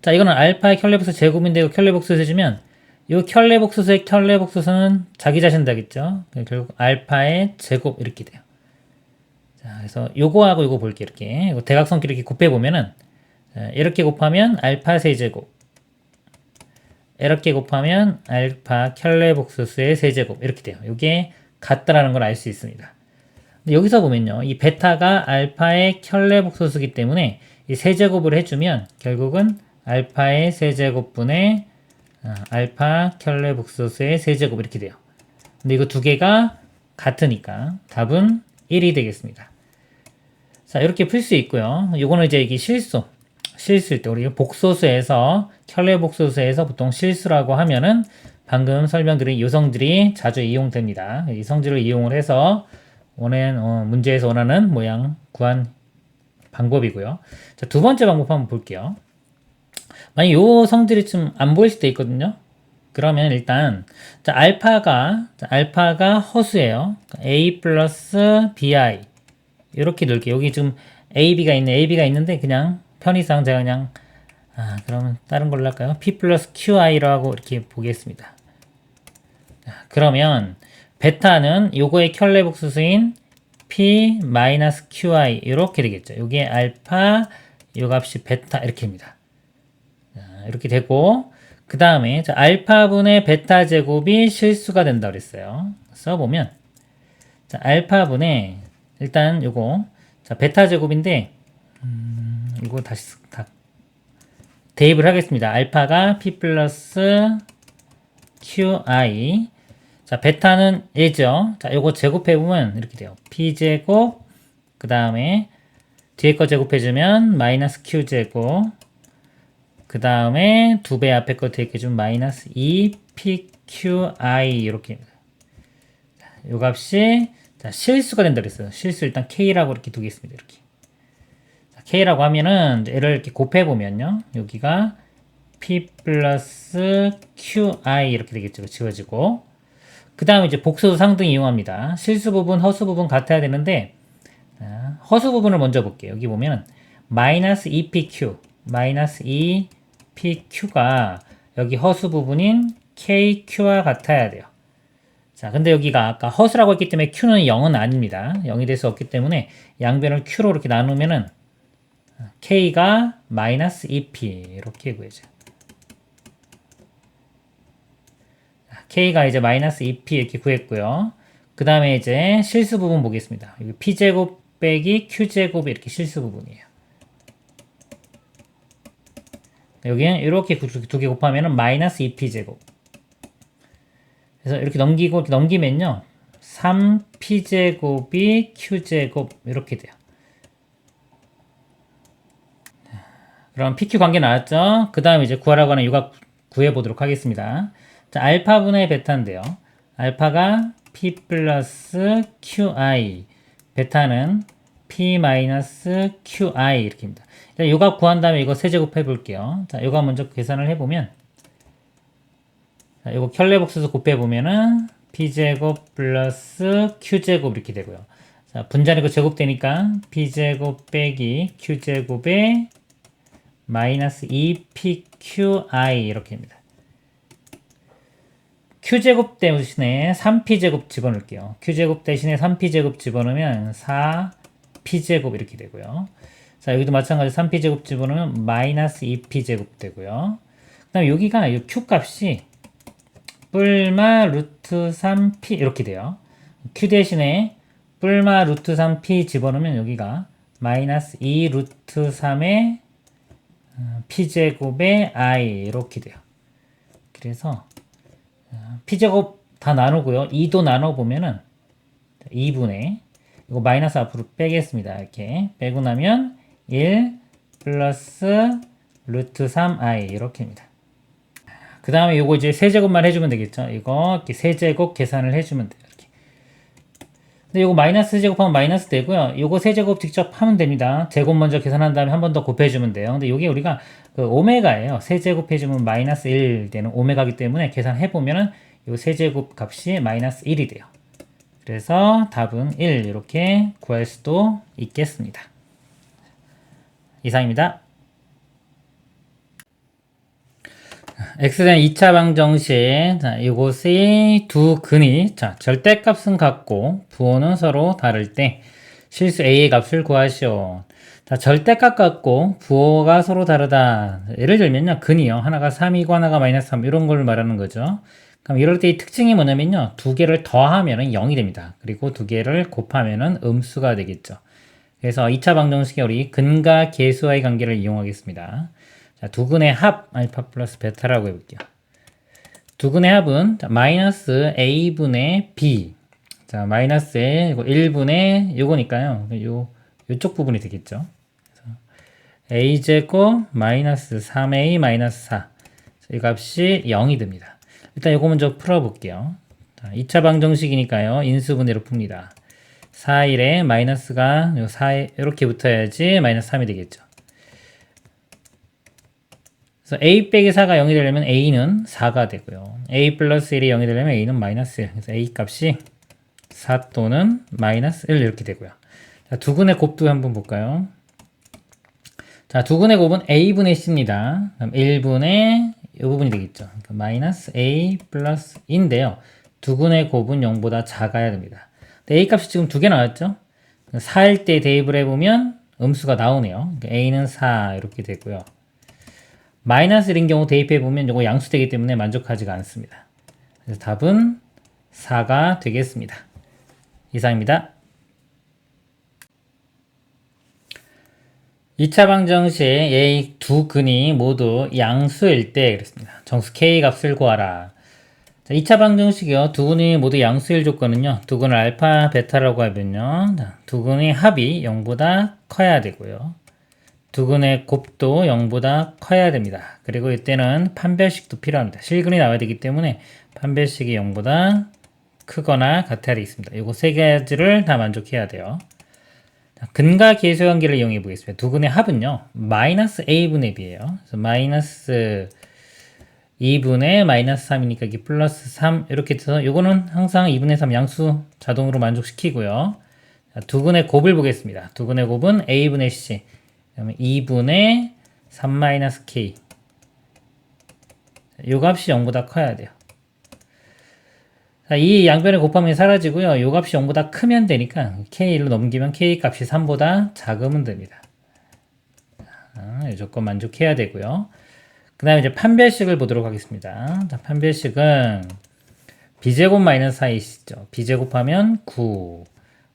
자, 이거는 알파의 켤레 복수 제곱인데 이거 켤레 복수수 해주면 이 켤레 복수수의 켤레 복수수는 자기 자신 되겠죠. 결국 알파의 제곱 이렇게 돼요. 자, 그래서 요거하고 요거 볼게요. 이렇게 이거 대각선끼리 이렇게 곱해보면은 이렇게 곱하면 알파 세제곱 이렇게 곱하면 알파 켤레 복수수의 세제곱 이렇게 돼요. 이게 같다라는 걸 알 수 있습니다. 근데 여기서 보면요. 이 베타가 알파의 켤레 복수수기 때문에 이 세제곱을 해주면 결국은 알파의 세제곱분의 알파 켤레 복수수의 세제곱 이렇게 돼요. 근데 이거 두 개가 같으니까 답은 1이 되겠습니다. 자, 이렇게 풀 수 있고요. 요거는 이제 이게 실수일 때 우리 복소수에서 켤레 복소수에서 보통 실수라고 하면은 방금 설명드린 이 성질이 자주 이용됩니다. 이 성질을 이용을 해서 문제에서 원하는 모양 구한 방법이고요. 자, 두 번째 방법 한번 볼게요. 만약 요 성질이 좀 안 보일 수도 있거든요. 그러면 일단 자, 알파가 허수예요. a 플러스 bi 이렇게 넣을게요. 여기 지금 ab가 있는데 그냥 편의상 제가 그냥 그러면 다른 걸로 할까요? p 플러스 qi라고 이렇게 보겠습니다. 자, 그러면 베타는 요거의 켤레 복수수인 p 마이너스 qi 이렇게 되겠죠. 요게 알파, 요 값이 베타 이렇게입니다. 이렇게 되고 그 다음에 알파분의 베타 제곱이 실수가 된다 그랬어요. 써보면 자, 알파분의 일단 요거 자, 베타 제곱인데 이거 다시 다 대입을 하겠습니다. 알파가 p 플러스 qi 자, 베타는 1죠. 자, 요거 제곱해보면 이렇게 돼요. p 제곱 그 다음에 뒤에 거 제곱해주면 마이너스 q 제곱 그 다음에 2배 앞에 거 대입해주면 마이너스 2pqi 이렇게입니다. 요 값이 자, 실수가 된다 그랬어요. 실수 일단 k라고 이렇게 두겠습니다. 이렇게 자, k라고 하면은 얘를 이렇게 곱해보면요. 여기가 p 플러스 qi 이렇게 되겠죠. 지워지고 그 다음에 이제 복소수 상등 이용합니다. 실수 부분, 허수 부분 같아야 되는데 자, 허수 부분을 먼저 볼게요. 여기 보면 마이너스 2pq 마이너스 2pq가 여기 허수 부분인 kq와 같아야 돼요. 자, 근데 여기가 아까 허수라고 했기 때문에 q는 0은 아닙니다. 0이 될 수 없기 때문에 양변을 q로 이렇게 나누면은 k가 마이너스 2p 이렇게 구해져요. k가 이제 마이너스 2p 이렇게 구했고요. 그 다음에 이제 실수 부분 보겠습니다. 여기 p제곱 빼기 q제곱이 이렇게 실수 부분이에요. 여기는 이렇게 두 개 곱하면 마이너스 2p제곱. 그래서 이렇게 넘기면요. 3p제곱이 q제곱 이렇게 돼요. 그럼 pq 관계 나왔죠? 그 다음에 이제 구하라고 하는 요각 구해보도록 하겠습니다. 자, 알파분의 베타인데요. 알파가 p 플러스 qi, 베타는 p 마이너스 qi 이렇게입니다. 일단 요각 구한 다음에 이거 세제곱 해볼게요. 자, 요각 먼저 계산을 해보면 자, 요거 켤레 복수수 곱해보면은 p제곱 플러스 q제곱 이렇게 되고요. 자, 분자니까 제곱되니까 p제곱 빼기 q제곱에 마이너스 2pqi 이렇게입니다. q제곱 대신에 3p제곱 집어넣을게요. q제곱 대신에 3p제곱 집어넣으면 4p제곱 이렇게 되고요. 자, 여기도 마찬가지 3p제곱 집어넣으면 마이너스 2p제곱 되고요. 그 다음에 여기가 이 q값이 뿔마 루트 3p 이렇게 돼요. q 대신에 뿔마 루트 3p 집어넣으면 여기가 마이너스 2 루트 3의 p제곱의 i 이렇게 돼요. 그래서 p제곱 다 나누고요. 2도 나눠보면은 2분의 이거 마이너스 앞으로 빼겠습니다. 이렇게 빼고 나면 1 플러스 루트 3i 이렇게입니다. 그 다음에 요거 이제 세제곱만 해주면 되겠죠. 이거 이렇게 세제곱 계산을 해주면 돼요. 이렇게. 근데 요거 마이너스 제곱하면 마이너스 되고요. 요거 세제곱 직접 하면 됩니다. 제곱 먼저 계산한 다음에 한 번 더 곱해주면 돼요. 근데 요게 우리가 그 오메가예요. 세제곱해주면 마이너스 1 되는 오메가기 때문에 계산해보면은 요 세제곱 값이 마이너스 1이 돼요. 그래서 답은 1 이렇게 구할 수도 있겠습니다. 이상입니다. x는 2차 방정식 자, 이곳의 두 근이 자, 절대값은 같고 부호는 서로 다를 때 실수 a의 값을 구하시오. 자, 절대값 같고 부호가 서로 다르다. 예를 들면요. 근이요. 하나가 3이고 하나가 마이너스 3 이런 걸 말하는 거죠. 그럼 이럴 때 이 특징이 뭐냐면요. 두 개를 더하면은 0이 됩니다. 그리고 두 개를 곱하면은 음수가 되겠죠. 그래서 2차 방정식에 우리 근과 계수와의 관계를 이용하겠습니다. 자, 두 근의 합 알파 플러스 베타라고 해볼게요. 두 근의 합은 자, 마이너스 a분의 b 자 마이너스 이거 1분의 요거니까요. 요 이쪽 부분이 되겠죠. 그래서 a제곱 마이너스 3a 마이너스 4. 이 값이 0이 됩니다. 일단 이거 먼저 풀어볼게요. 자, 2차 방정식이니까요. 인수분해로 풉니다. 4일에 마이너스가 4에 이렇게 붙어야지 마이너스 3이 되겠죠. 그래서 a 빼기 4가 0이 되려면 a는 4가 되고요. a 플러스 1이 0이 되려면 a는 마이너스 1. 그래서 a 값이 4 또는 마이너스 1 이렇게 되고요. 자, 두근의 곱도 한번 볼까요? 자, 두근의 곱은 a분의 c입니다. 그럼 1분의 이 부분이 되겠죠. 그러니까 마이너스 a 플러스 인데요. 두근의 곱은 0보다 작아야 됩니다. a 값이 지금 2개 나왔죠? 4일 때 대입을 해보면 음수가 나오네요. 그러니까 a는 4 이렇게 되고요. 마이너스 1인 경우 대입해보면 이거 양수되기 때문에 만족하지가 않습니다. 그래서 답은 4가 되겠습니다. 이상입니다. 2차 방정식 A 두 근이 모두 양수일 때 그랬습니다. 정수 K 값을 구하라. 자, 2차 방정식이요. 두 근이 모두 양수일 조건은요. 두 근을 알파, 베타라고 하면요. 두 근의 합이 0보다 커야 되고요. 두 근의 곱도 0보다 커야 됩니다. 그리고 이때는 판별식도 필요합니다. 실근이 나와야 되기 때문에 판별식이 0보다 크거나 같아야 되겠습니다. 이거 세 가지를 다 만족해야 돼요. 자, 근과 계수의 관계를 이용해 보겠습니다. 두 근의 합은요. 마이너스 a분의 b예요. 그래서 마이너스 2분의 마이너스 3이니까 이게 플러스 3 이렇게 돼서 이거는 항상 2분의 3 양수 자동으로 만족시키고요. 자, 두 근의 곱을 보겠습니다. 두 근의 곱은 a분의 c 그다음에 2분의 3 마이너스 k 이 값이 0보다 커야 돼요. 자, 이 양변의 곱함이 사라지고요. 이 값이 0보다 크면 되니까 k로 넘기면 k 값이 3보다 작으면 됩니다. 이 조건 만족해야 되고요. 그 다음에 이제 판별식을 보도록 하겠습니다. 자, 판별식은 b제곱 마이너스 4이시죠. b제곱하면 9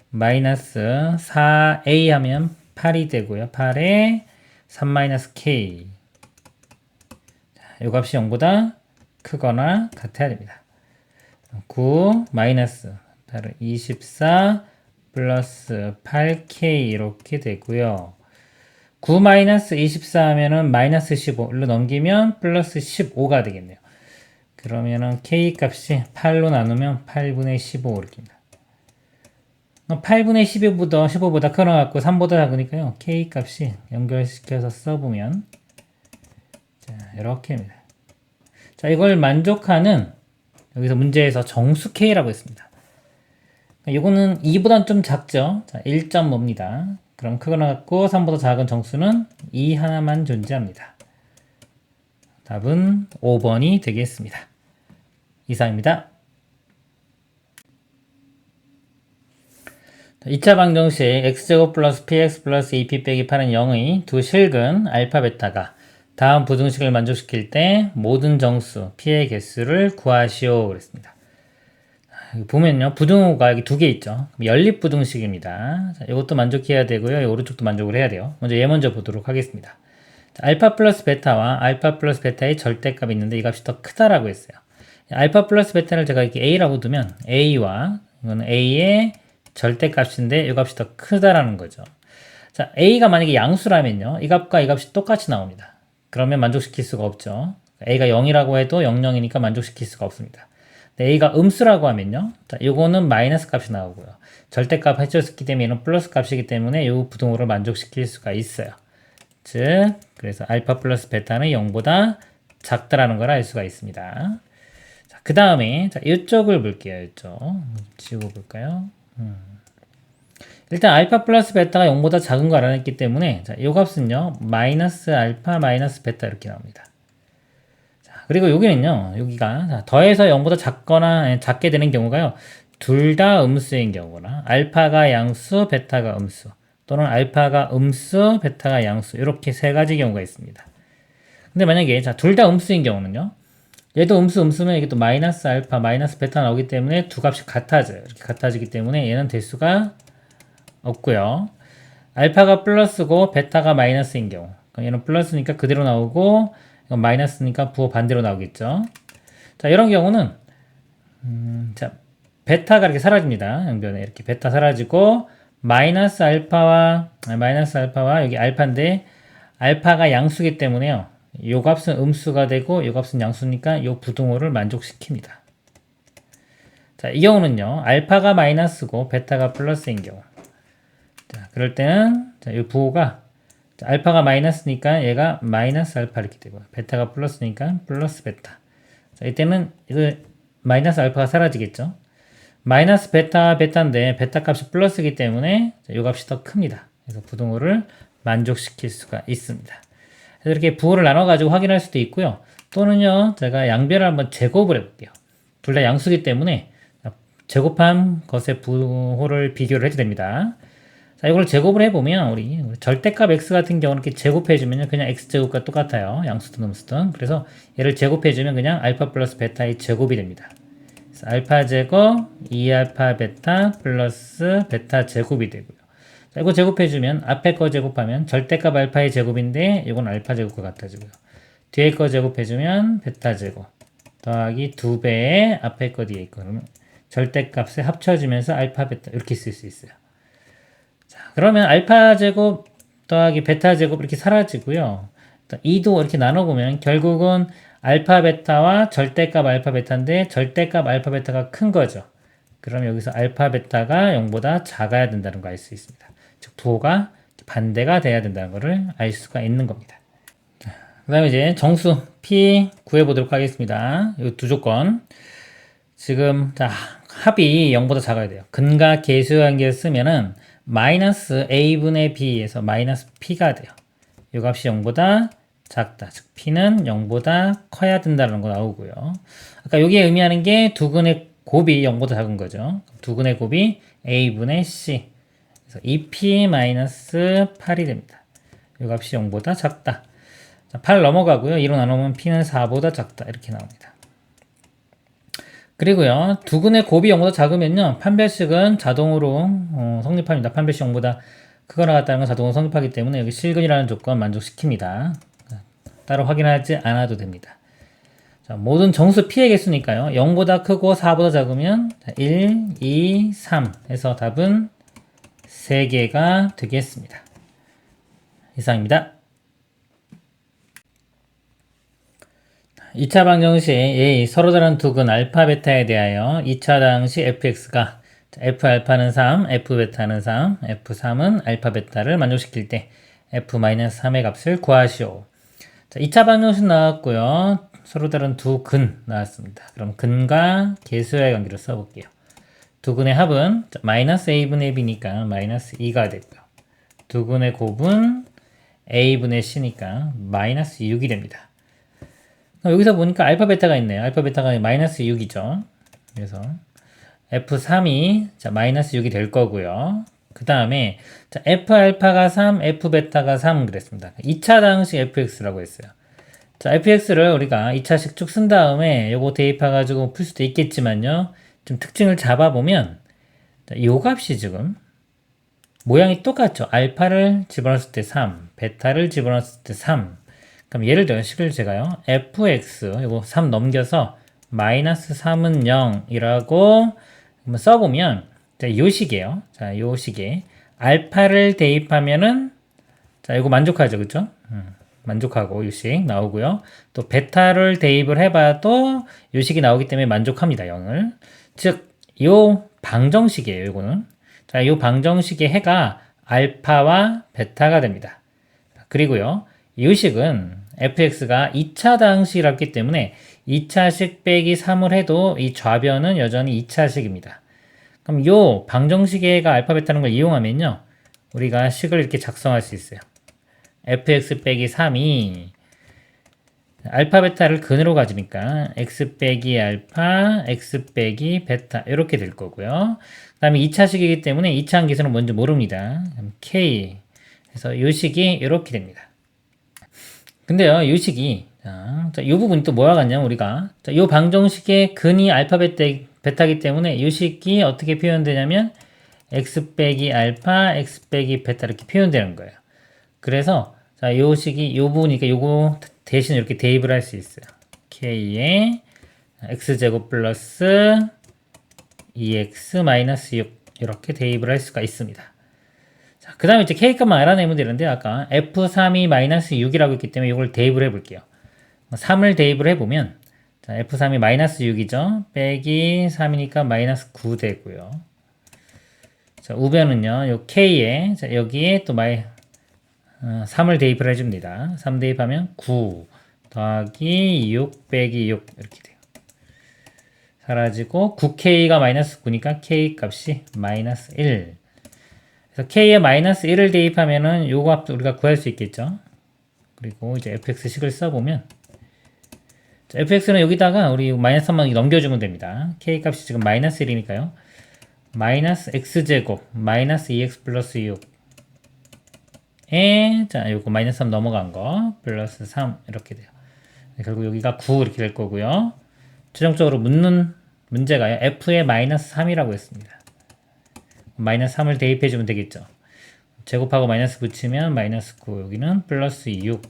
마이너스 4a 하면 8이 되고요. 8에 3 마이너스 k 이 값이 0보다 크거나 같아야 됩니다. 9 마이너스 24 플러스 8k 이렇게 되고요. 9 마이너스 24 하면은 마이너스 15로 넘기면 플러스 15가 되겠네요. 그러면은 k 값이 8로 나누면 8분의 15 이렇게입니다. 8분의 15보다 커나갖고 3보다 작으니까요. k 값이 연결시켜서 써보면 자, 이렇게입니다. 자, 이걸 만족하는 여기서 문제에서 정수 k라고 했습니다. 이거는 2보다는 좀 작죠. 자, 1.5입니다. 그럼 크거나 같고 3보다 작은 정수는 2 하나만 존재합니다. 답은 5번이 되겠습니다. 이상입니다. 2차 방정식 x제곱 플러스 px 플러스 2p 빼기 8은 0의 두 실근 알파 베타가 다음 부등식을 만족시킬 때 모든 정수 p의 개수를 구하시오 그랬습니다. 보면요 부등호가 여기 두 개 있죠. 연립 부등식입니다. 자, 이것도 만족해야 되고요. 이 오른쪽도 만족을 해야 돼요. 먼저 얘 먼저 보도록 하겠습니다. 자, 알파 플러스 베타와 알파 플러스 베타의 절대값이 있는데 이 값이 더 크다라고 했어요. 알파 플러스 베타를 제가 이렇게 a라고 두면 a와 이거는 a의 절대값인데 이 값이 더 크다라는 거죠. 자, a가 만약에 양수라면요. 이 값과 이 값이 똑같이 나옵니다. 그러면 만족시킬 수가 없죠. a가 0이라고 해도 0이니까 만족시킬 수가 없습니다. a가 음수라고 하면요. 자, 요거는 마이너스 값이 나오고요. 절대값 해줬기 때문에 얘는 플러스 값이기 때문에 이 부등호를 만족시킬 수가 있어요. 즉, 그래서 알파 플러스 베타는 0보다 작다라는 걸 알 수가 있습니다. 자, 그 다음에, 자, 이쪽을 볼게요. 이쪽. 지우고 볼까요? 일단 알파 플러스 베타가 0보다 작은 거 알아냈기 때문에, 자, 요 값은요, 마이너스 알파 마이너스 베타 이렇게 나옵니다. 그리고 여기는요, 여기가 자, 더해서 0보다 작거나 작게 되는 경우가요, 둘 다 음수인 경우나 알파가 양수, 베타가 음수 또는 알파가 음수, 베타가 양수 이렇게 세 가지 경우가 있습니다. 근데 만약에 자, 둘 다 음수인 경우는요, 얘도 음수면 이게 또 마이너스 알파, 마이너스 베타 나오기 때문에 두 값이 같아져요. 이렇게 같아지기 때문에 얘는 될 수가 없고요. 알파가 플러스고 베타가 마이너스인 경우, 그럼 얘는 플러스니까 그대로 나오고 이건 마이너스니까 부호 반대로 나오겠죠. 자, 이런 경우는 자, 베타가 이렇게 사라집니다. 양변에 이렇게 베타 사라지고 마이너스 알파와 여기 알파인데 알파가 양수기 때문에요. 요 값은 음수가 되고 요 값은 양수니까 요 부등호를 만족시킵니다. 자, 이 경우는요. 알파가 마이너스고 베타가 플러스인 경우. 자, 그럴 때는 자, 이 부호가 자, 알파가 마이너스니까 얘가 마이너스 알파 이렇게 되고요. 베타가 플러스니까 플러스 베타. 자, 이때는 이거 마이너스 알파가 사라지겠죠. 마이너스 베타인데 베타 값이 플러스이기 때문에 자, 이 값이 더 큽니다. 그래서 부등호를 만족시킬 수가 있습니다. 그래서 이렇게 부호를 나눠가지고 확인할 수도 있고요. 또는요, 제가 양변을 한번 제곱을 해볼게요. 둘 다 양수기 때문에 제곱한 것의 부호를 비교를 해도 됩니다. 자, 이걸 제곱을 해보면 우리 절대값 x 같은 경우는 이렇게 제곱해주면 그냥 x제곱과 똑같아요. 양수든 음수든. 그래서 얘를 제곱해주면 그냥 알파 플러스 베타의 제곱이 됩니다. 그래서 알파 제곱 2알파 베타 플러스 베타 제곱이 되고요. 자, 이거 제곱해주면 앞에 거 제곱하면 절대값 알파의 제곱인데 이건 알파 제곱과 같아지고요. 뒤에 거 제곱해주면 베타 제곱 더하기 2배의 앞에 거 뒤에 거 그러면 절대값에 합쳐지면서 알파 베타 이렇게 쓸 수 있어요. 자, 그러면 알파 제곱 더하기 베타 제곱 이렇게 사라지고요. 2도 이렇게 나눠보면 결국은 알파 베타와 절대값 알파 베타인데 절대값 알파 베타가 큰 거죠. 그럼 여기서 알파 베타가 0보다 작아야 된다는 거 알 수 있습니다. 즉 부호가 반대가 돼야 된다는 것을 알 수가 있는 겁니다. 그 다음에 이제 정수 P 구해보도록 하겠습니다. 이 두 조건. 지금 자 합이 0보다 작아야 돼요. 근과 계수의 관계를 쓰면은 마이너스 a분의 b에서 마이너스 p가 돼요. 이 값이 0보다 작다. 즉 p는 0보다 커야 된다는 거 나오고요. 아까 여기에 의미하는 게 두근의 곱이 0보다 작은 거죠. 두근의 곱이 a분의 c. 그래서 2p-8이 됩니다. 이 값이 0보다 작다. 자, 8 넘어가고요. 2로 나누면 p는 4보다 작다. 이렇게 나옵니다. 그리고요, 두근의 곱이 0보다 작으면요, 판별식은 자동으로 성립합니다. 판별식 0보다 크거나 같다는 건 자동으로 성립하기 때문에 여기 실근이라는 조건 만족시킵니다. 따로 확인하지 않아도 됩니다. 자, 모든 정수 P의 개수니까요, 0보다 크고 4보다 작으면 1, 2, 3 해서 답은 3개가 되겠습니다. 이상입니다. 2차 방정식 A 서로 다른 두근 알파 베타에 대하여 2차 당시 fx가 f알파는 3, f베타는 3, f3은 알파 베타를 만족시킬 때 f-3의 값을 구하시오. 자, 2차 방정식 나왔고요. 서로 다른 두 근 나왔습니다. 그럼 근과 계수의 관계로 써볼게요. 두 근의 합은 마이너스 a분의 b니까 마이너스 2가 되고요. 두 근의 곱은 a분의 c니까 마이너스 6이 됩니다. 여기서 보니까 알파 베타가 있네요. 알파 베타가 마이너스 6이죠. 그래서 F3이 자, 마이너스 6이 될 거고요. 그 다음에 F 알파가 3, F 베타가 3 그랬습니다. 2차 당시 fx라고 했어요. 자, fx를 우리가 2차식 쭉 쓴 다음에 요거 대입해가지고 풀 수도 있겠지만요. 좀 특징을 잡아보면 요 값이 지금 모양이 똑같죠. 알파를 집어넣었을 때 3, 베타를 집어넣었을 때 3. 그럼 예를 들어 식을 제가요. fx 이거 3 넘겨서 마이너스 3은 0이라고 한번 써보면 자, 요 식이에요. 자, 요 식에 알파를 대입하면은 자, 이거 만족하죠. 그쵸? 만족하고 요 식 나오고요. 또 베타를 대입을 해봐도 요 식이 나오기 때문에 만족합니다. 0을. 즉, 요 방정식이에요. 요거는. 자, 요 방정식의 해가 알파와 베타가 됩니다. 그리고요. 이 식은 fx가 2차 당식이었기 때문에 2차식 빼기 3을 해도 이 좌변은 여전히 2차식입니다. 그럼 이 방정식의 알파 베타는 걸 이용하면요. 우리가 식을 이렇게 작성할 수 있어요. fx 빼기 3이 알파 베타를 근으로 가지니까 x 빼기 알파, x 빼기 베타 이렇게 될 거고요. 그 다음에 2차식이기 때문에 2차 함기수는 뭔지 모릅니다. k 그래서 이 식이 이렇게 됩니다. 근데요, 이 식이, 이 부분이 또 뭐와 같냐면, 우리가, 이 방정식의 근이 알파 베타이기 때문에 이 식이 어떻게 표현되냐면, x 빼기 알파, x 빼기 베타 이렇게 표현되는 거예요. 그래서, 자, 이 식이, 이 부분이니까 요거 대신 이렇게 대입을 할 수 있어요. k에 x제곱 플러스 2x 마이너스 6 이렇게 대입을 할 수가 있습니다. 그 다음에 이제 K값만 알아내면 되는데, 아까 F3이 마이너스 6이라고 했기 때문에 이걸 대입을 해볼게요. 3을 대입을 해보면, 자, F3이 마이너스 6이죠. 빼기 3이니까 마이너스 9 되고요. 자, 우변은요, 요 K에, 자, 여기에 또 3을 대입을 해줍니다. 3 대입하면 9 더하기 6 빼기 6 이렇게 돼요. 사라지고 9K가 마이너스 9니까 K 값이 마이너스 1. 그래서 K에 마이너스 1을 대입하면은 요거 값도 우리가 구할 수 있겠죠. 그리고 이제 fx식을 써보면, 자, fx는 여기다가 우리 마이너스 3만 넘겨주면 됩니다. K 값이 지금 마이너스 1이니까요. 마이너스 x제곱 마이너스 2x 플러스 6에, 자, 요거 마이너스 3 넘어간 거 플러스 3 이렇게 돼요. 결국 여기가 9 이렇게 될 거고요. 최종적으로 묻는 문제가요, f의 마이너스 3이라고 했습니다. 마이너스 3을 대입해주면 되겠죠. 제곱하고 마이너스 붙이면 마이너스 9, 여기는 플러스 6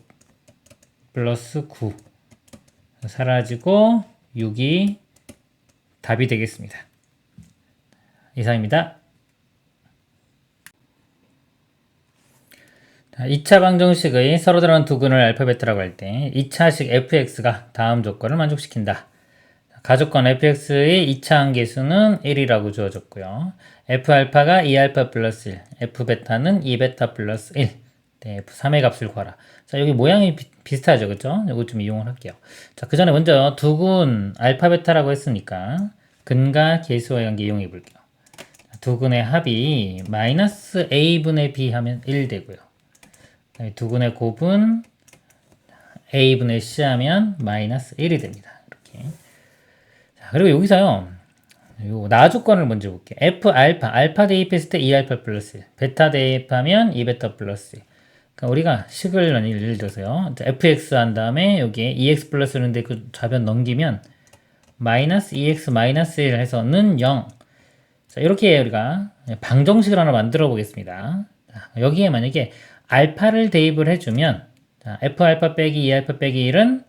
플러스 9 사라지고 6이 답이 되겠습니다. 이상입니다. 2차 방정식의 서로 다른 두 근을 알파 베타라고 할 때 2차식 fx가 다음 조건을 만족시킨다. 가조건 fx의 2차 한계수는 1이라고 주어졌고요. f알파가 2알파 플러스 1, f베타는 2베타 플러스 1, 네, f3의 값을 구하라. 자, 여기 모양이 비슷하죠, 그쵸? 이거 좀 이용을 할게요. 자, 그 전에 먼저 두근 알파 베타라고 했으니까 근과 계수와의 관계 이용해 볼게요. 두 근의 합이 마이너스 a분의 b 하면 1 되고요. 두근의 곱은 a분의 c 하면 마이너스 1이 됩니다. 이렇게. 자, 그리고 여기서요, 요 나조건을 먼저 볼게요. f 알파 대입했을 때 2알파 플러스 1, 베타 대입하면 2베타 플러스 1. 그러니까 우리가 식을 예를 들어서요, fx 한 다음에 여기에 2x 플러스 1인데 그 좌변 넘기면 마이너스 2x 마이너스 1 해서는 0. 자, 이렇게 우리가 방정식을 하나 만들어 보겠습니다. 자, 여기에 만약에 알파를 대입을 해주면, 자, f알파 빼기 2알파 빼기 1은,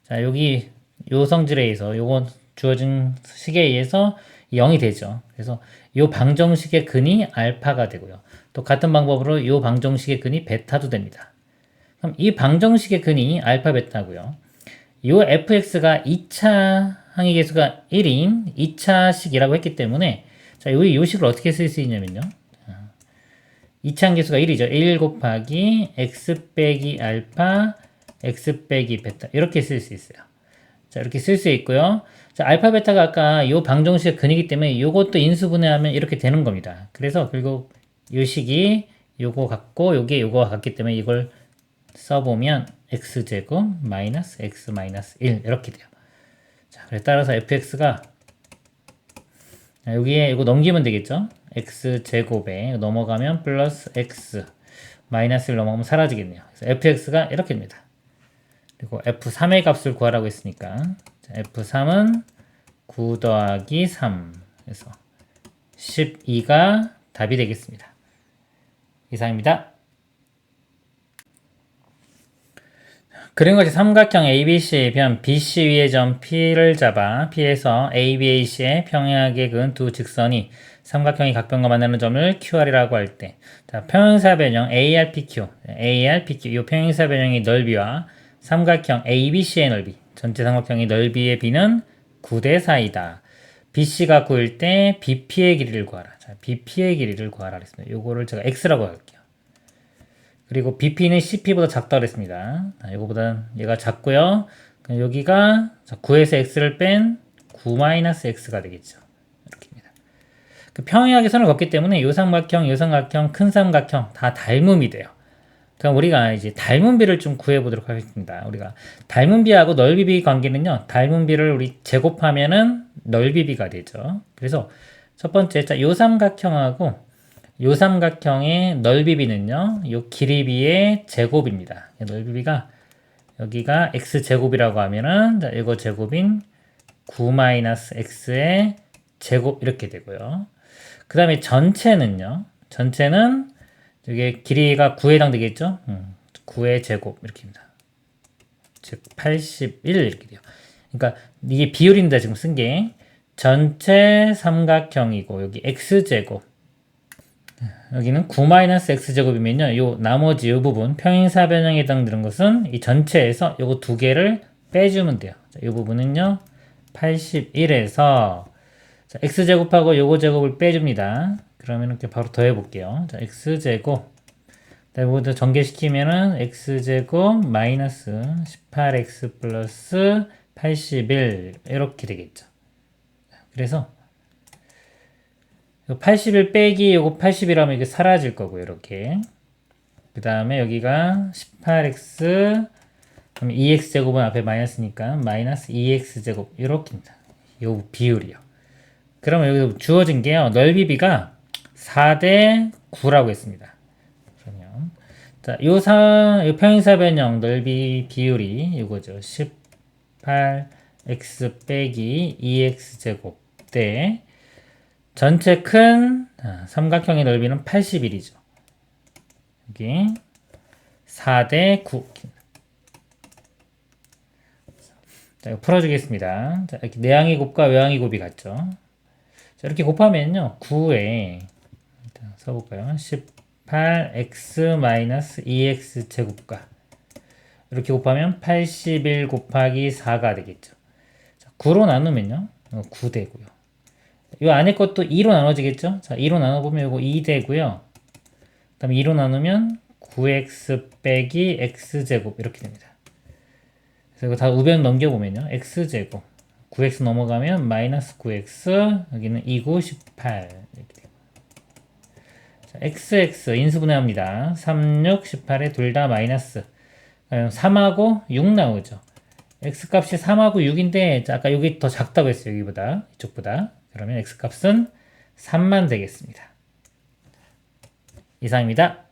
자, 여기 요 성질에 의해서 요거 주어진 식에 의해서 0이 되죠. 그래서 요 방정식의 근이 알파가 되고요. 또 같은 방법으로 요 방정식의 근이 베타도 됩니다. 그럼 이 방정식의 근이 알파 베타고요. 요 fx가 2차 항의 계수가 1인 2차식이라고 했기 때문에, 자, 요 식을 어떻게 쓸 수 있냐면요. 2차 항계수가 1이죠. 1 곱하기 x 빼기 알파 x 빼기 베타 이렇게 쓸 수 있어요. 자, 이렇게 쓸 수 있고요. 자, 알파 베타가 아까 요 방정식의 근이기 때문에 요것도 인수분해하면 이렇게 되는 겁니다. 그래서 결국 요 식이 요거 같고 요게 요거와 같기 때문에 이걸 써보면 x제곱 마이너스 x 마이너스 1 이렇게 돼요. 자, 그래 따라서 fx가 여기에 이거 넘기면 되겠죠? x제곱에 넘어가면 플러스 x 마이너스를 넘어가면 사라지겠네요. 그래서 fx가 이렇게 됩니다. 그리고 f3의 값을 구하라고 했으니까, 자, f3은 9 더하기 3 그래서 12가 답이 되겠습니다. 이상입니다. 그림같이 삼각형 ABC의 변 BC 위의 점 P를 잡아 P에서 ABAC의 평행하게 그은 두 직선이 삼각형이 각변과 만나는 점을 QR이라고 할 때, 자, 평행사 변형 ARPQ, 이 평행사 변형의 넓이와 삼각형 ABC의 넓이, 전체 삼각형의 넓이의 B는 9대 4이다. BC가 9일 때 BP의 길이를 구하라. 자, BP의 길이를 구하라 그랬습니다. 요거를 제가 X라고 할게요. 그리고 BP는 CP보다 작다고 그랬습니다. 이거보다 얘가 작고요. 여기가 9에서 X를 뺀 9-X가 되겠죠. 이렇게입니다. 그 평행하게 선을 걷기 때문에 요 삼각형, 큰 삼각형 다 닮음이 돼요. 그럼 우리가 이제 닮은 비를 좀 구해보도록 하겠습니다. 우리가 닮은 비하고 넓이 비 관계는요, 닮은 비를 우리 제곱하면은 넓이 비가 되죠. 그래서 첫 번째, 자, 요 삼각형하고 요 삼각형의 넓이비는요, 요 길이비의 제곱입니다. 넓이비가 여기가 x제곱이라고 하면은, 자, 이거 제곱인 9-x의 제곱 이렇게 되고요. 그 다음에 전체는요, 전체는 이게 길이가 9에 해당되겠죠? 9의 제곱 이렇게입니다. 즉 81 이렇게 돼요. 그러니까 이게 비율입니다. 지금 쓴 게 전체 삼각형이고 여기 x제곱 여기는 9-x제곱이면요. 요 나머지 요 부분 평행사 변형에 해당되는 것은 이 전체에서 요거 두 개를 빼주면 돼요. 자, 이 부분은요. 81에서 자, x제곱하고 요거 제곱을 빼줍니다. 그러면 이렇게 바로 더해 볼게요. 자, x제곱 이거부터 전개시키면은 x제곱 마이너스 18x 플러스 81 이렇게 되겠죠. 그래서 81 빼기 요거 80이라면 이게 사라질 거고 이렇게 그 다음에 여기가 18x 그럼 2x제곱은 앞에 마이너스니까 마이너스 2x제곱 이렇게입니다. 요 비율이요. 그러면 여기 주어진 게요. 넓이비가 4대 9라고 했습니다. 그러면 자, 요 평행사 변형 넓이 비율이 이거죠. 18x 빼기 2x제곱 대 전체 큰 삼각형의 넓이는 81이죠. 여기 4대 9. 자, 이거 풀어주겠습니다. 자, 이렇게 내항의 곱과 외항의 곱이 같죠. 자, 이렇게 곱하면요. 9에 써볼까요? 18x-2x 제곱과 이렇게 곱하면 81 곱하기 4가 되겠죠. 자, 9로 나누면요. 9 되고요. 이 안에 것도 2로 나눠지겠죠? 자, 2로 나눠보면 이거 2 되고요. 그 다음에 2로 나누면 9x 빼기 x제곱 이렇게 됩니다. 그래서 이거 다 우변 넘겨보면요. x제곱 9x 넘어가면 마이너스 9x 여기는 2, 9, 18 이렇게 돼요. 자, xx 인수분해합니다. 3, 6, 18에 둘 다 마이너스 3하고 6 나오죠. x값이 3하고 6인데 아까 여기 더 작다고 했어요. 여기보다 이쪽보다. 그러면 x값은 3만 되겠습니다. 이상입니다.